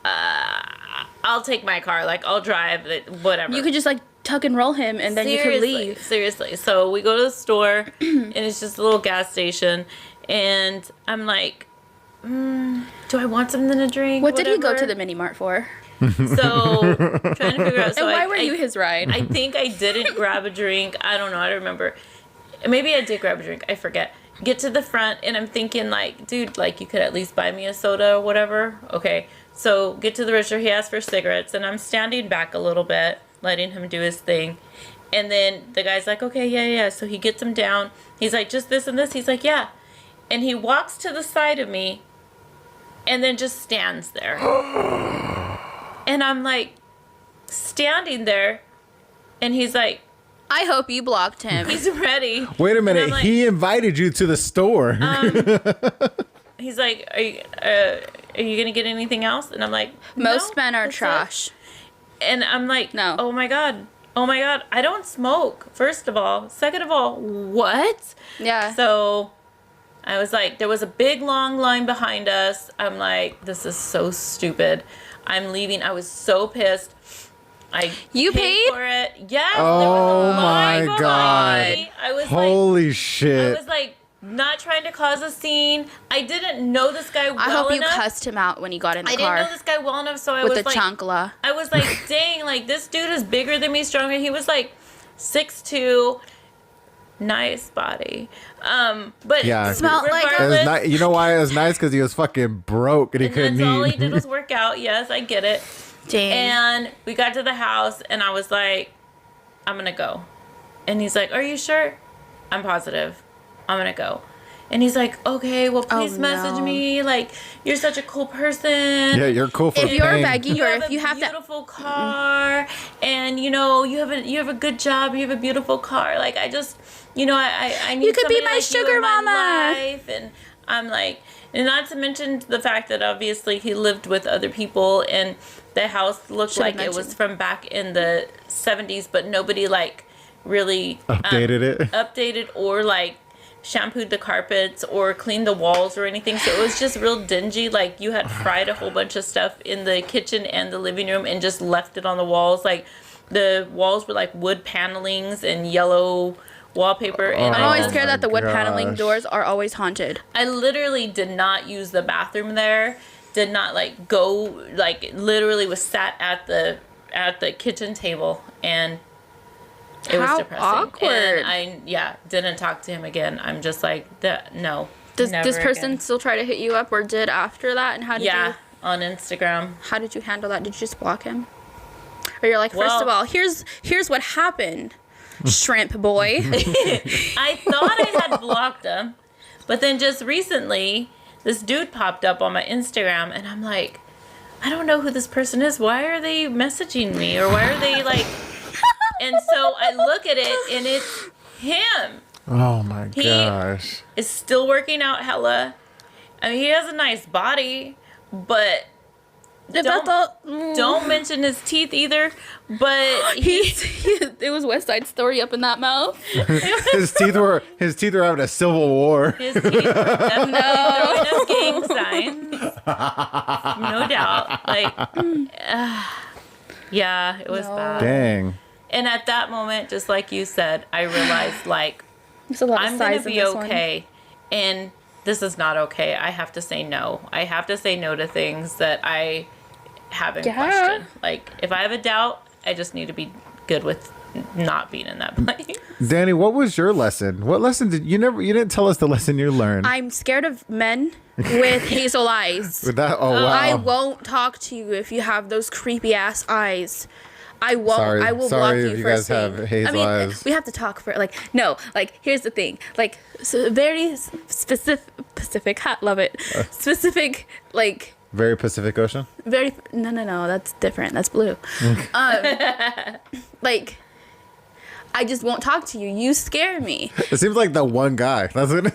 I'll take my car. Like, I'll drive it, whatever. You could just like tuck and roll him and then you could leave. Seriously. So we go to the store and it's just a little gas station. And I'm like, do I want something to drink? What did he go Whatever. to the mini mart for? So trying to figure out. So And why I, were you his ride? I think I didn't grab a drink. I don't know. I don't remember. Maybe I did grab a drink. I forget. Get to the front and I'm thinking like, dude, like you could at least buy me a soda or whatever. Okay. So get to the register. He asked for cigarettes and I'm standing back a little bit, letting him do his thing. And then the guy's like, okay, yeah. So he gets him down. He's like, just this and this. He's like, yeah. And he walks to the side of me and then just stands there. And I'm like standing there and he's like, I hope you blocked him. he's ready. Wait a minute, And I'm like, he invited you to the store. he's like, are you gonna get anything else? And I'm like, Most "No, men are that's it." trash. And I'm like, No. Oh my god, I don't smoke. First of all, second of all, what? Yeah. So I was like, there was a big long line behind us. I'm like, this is so stupid. I'm leaving. I was so pissed. You paid? for it. Yes. Oh there was a line my behind God. me. I was like, Holy I shit. was like, not trying to cause a scene. I didn't know this guy well enough. I hope you cussed him out when you got in the car. I didn't know this guy well enough, so I with was the chancla. I was like, dang, like this dude is bigger than me, stronger. He was like 6'2", nice body. But Yeah. Smelled like It was you know why it was nice? Because he was fucking broke and he couldn't all he eat. did was work out. Yes, I get it. Dang. And we got to the house, and I was like, I'm gonna go. And he's like, are you sure? I'm positive. I'm gonna go. And he's like, okay, well, please message me. Like, you're such a cool person. Yeah, you're cool for if you're paying. begging or if you have that beautiful car, and you know you have a good job, you have a beautiful car. Like, I just, you know, I need You could be somebody my like sugar you in my mama. life. And I'm like, and not to mention the fact that obviously he lived with other people, and the house looked Should've like it was mentioned. from back in the 70s, but nobody like really updated or like shampooed the carpets or cleaned the walls or anything. So it was just real dingy. Like, you had fried a whole bunch of stuff in the kitchen and the living room and just left it on the walls. Like, the walls were like wood panelings and yellow wallpaper. And I'm always scared that the wood gosh. paneling doors are always haunted. I literally did not use the bathroom there. Did not like go, like literally was sat at the kitchen table, and it was How depressing. awkward. And I didn't talk to him again. I'm just like, no. Does never this person again. still try to hit you up or did after that? And how on Instagram. how did you handle that? Did you just block him? Or you're like, first of Well- all, here's what happened, shrimp boy. I thought I had blocked him, but then just recently, this dude popped up on my Instagram, and I'm like, I don't know who this person is. Why are they messaging me? Or why are they like... And so I look at it, and it's him. Oh my gosh. Is still working out hella. I mean, he has a nice body, but don't mention his teeth either. But it was West Side Story up in that mouth. his teeth were having a civil war. his teeth were definitely throwing up gang signs. No doubt. Like, yeah, it was bad. Dang. And at that moment, just like you said, I realized, like, There's a lot of I'm going size to in be this okay. And this is not okay. I have to say no. I have to say no to things that I haven't questioned. Like, if I have a doubt, I just need to be good with not being in that place. Danny, what was your lesson? What lesson did you didn't tell us the lesson you learned? I'm scared of men with hazel eyes. With that, oh wow. I won't talk to you if you have those creepy ass eyes. I won't. Sorry- I will sorry block if you you first guys have thing. hazel eyes. We have to talk for here's the thing. Like, so very specific. Love it. Specific, like, Very Pacific Ocean? very. No. That's different. That's blue. Like, I just won't talk to you. You scare me. It seems like the one guy. That's what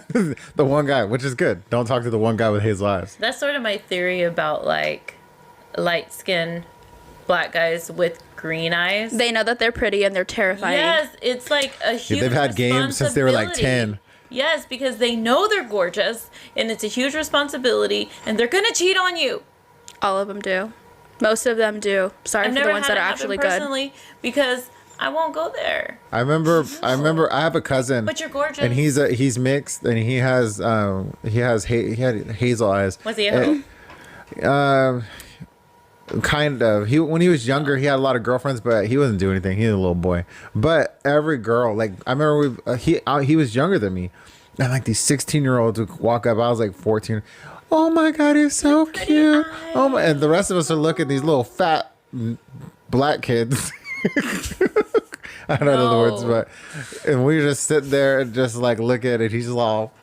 the one guy, which is good. Don't talk to the one guy with hazel eyes. That's sort of my theory about, like, light-skinned black guys with green eyes. They know that they're pretty and they're terrifying. Yes, it's like a huge they've had games since they were like 10. Yes, because they know they're gorgeous, and it's a huge responsibility, and they're gonna cheat on you. All of them do. Most of them do. Sorry I've for the never ones had that it are happen actually good. personally because I won't go there. I remember I have a cousin. But you're gorgeous. And he's mixed and he had hazel eyes. Was he a hoe? Kind of. When he was younger, he had a lot of girlfriends, but he wasn't doing anything. He was a little boy. But every girl, like I remember, he was younger than me, and like these 16-year-olds would walk up. I was like 14. Oh my God, he's so cute. Oh my! And the rest of us are looking at these little fat black kids. I don't know the words, but and we just sit there and just like look at it. He's all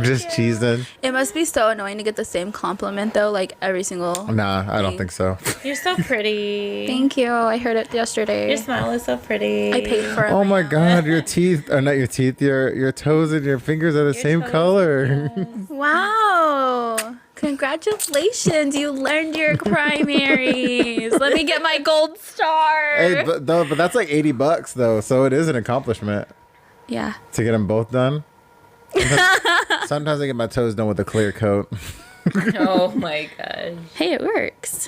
just cheesing. It must be so annoying to get the same compliment though, like every single. Nah, I don't think so. You're so pretty. Thank you. I heard it yesterday. Your smile is so pretty. I paid for it. Oh my God, your teeth are not your teeth. Your toes and your fingers are the same toes, color. Wow. Congratulations. You learned your primaries. Let me get my gold star. Hey, but that's like $80 though, so it is an accomplishment Yeah. to get them both done. Sometimes I get my toes done with a clear coat. Oh my gosh. Hey, it works.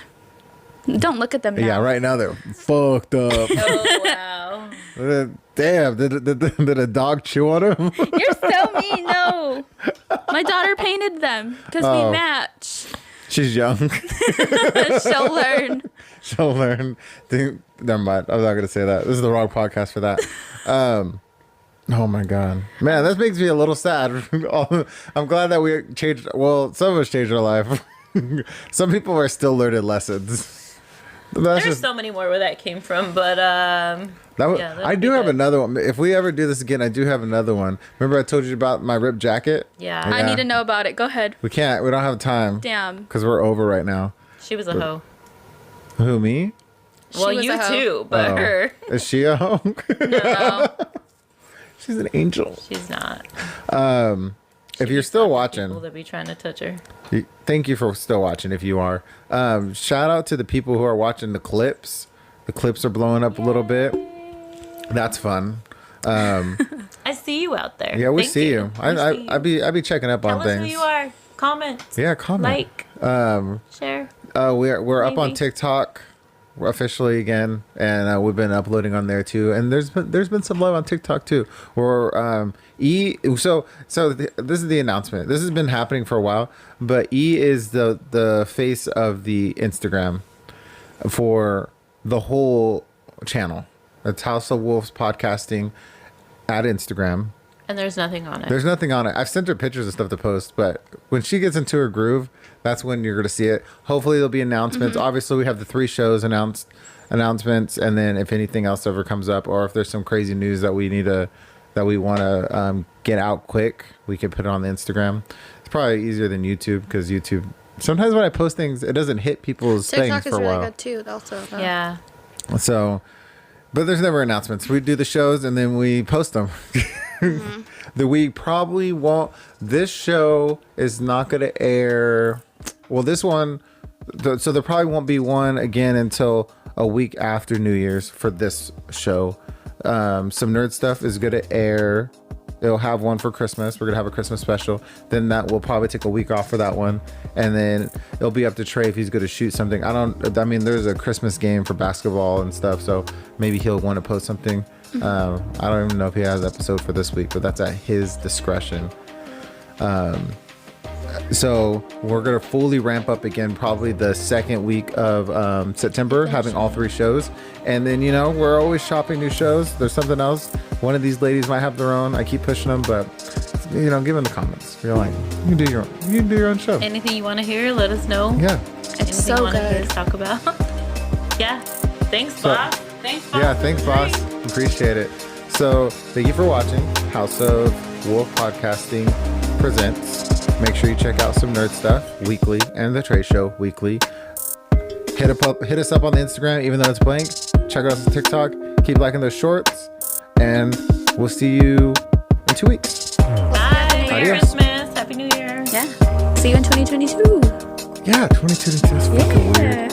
Don't look at them now. Yeah, right now they're fucked up. Oh wow. Damn, did a dog chew on him? You're so mean. No. My daughter painted them because we match. She's young. She'll learn. She'll learn. Never mind. I'm not going to say that. This is the wrong podcast for that. Oh my God. Man, that makes me a little sad. I'm glad that we changed. Well, some of us changed our life. Some people are still learning lessons. There's so many more where that came from, but I do have another one. If we ever do this again, I do have another one. Remember I told you about my ripped jacket? Yeah. I need to know about it. Go ahead. We can't. We don't have time. Damn. Because we're over right now. She was a hoe. Who, me? Well, you too, but her. Is she a hoe? No. She's an angel. She's not. If you're still watching, People that be trying to touch her. thank you for still watching. If you are, shout out to the people who are watching the clips. The clips are blowing up a little bit. That's fun. I see you out there. Yeah, we Thank see you. I be checking up Tell on us things. who you are. Comment. Yeah, comment. Like. Share. We're up on Maybe. TikTok officially again, and we've been uploading on there too. And there's been some love on TikTok too. Or this is the announcement. This has been happening for a while, but E is the face of the Instagram for the whole channel. It's House of Wolves Podcasting at Instagram. And there's nothing on it. There's nothing on it. I've sent her pictures and stuff to post, but when she gets into her groove, that's when you're going to see it. Hopefully there'll be announcements. Obviously we have the 3 shows announcements, and then if anything else ever comes up, or if there's some crazy news that we want to get out quick, we can put it on the Instagram. It's probably easier than YouTube, because YouTube, sometimes when I post things, it doesn't hit people's TikTok things for is a while. really good too. Also. Yeah. So, but there's never announcements. We do the shows and then we post them. We probably won't. This show is not going to air. Well, this one, so there probably won't be one again until a week after New Year's for this show. Some nerd stuff is going to air. It'll have one for Christmas. We're going to have a Christmas special. Then that will probably take a week off for that one. And then it'll be up to Trey if he's going to shoot something. There's a Christmas game for basketball and stuff. So maybe he'll want to post something. I don't even know if he has an episode for this week, but that's at his discretion. So we're going to fully ramp up again, probably the second week of September, having all 3 shows. And then, we're always shopping new shows. There's something else. One of these ladies might have their own. I keep pushing them, but, give them the comments. You're like, you can do your own show. Anything you want to hear, let us know. Yeah. Anything so you want to hear good. us talk about. Yeah. Thanks, boss. Thanks, boss. Yeah, thanks, boss. Appreciate it. So thank you for watching. House of Wolf Podcasting presents. Make sure you check out some nerd stuff weekly and the Trey Show weekly. Hit us up on the Instagram, even though it's blank. Check out us on TikTok. Keep liking those shorts, and we'll see you in 2 weeks. Bye. Merry Adios. Christmas. Happy New Year. Yeah. See you in 2022. Yeah, 2022 is fucking weird.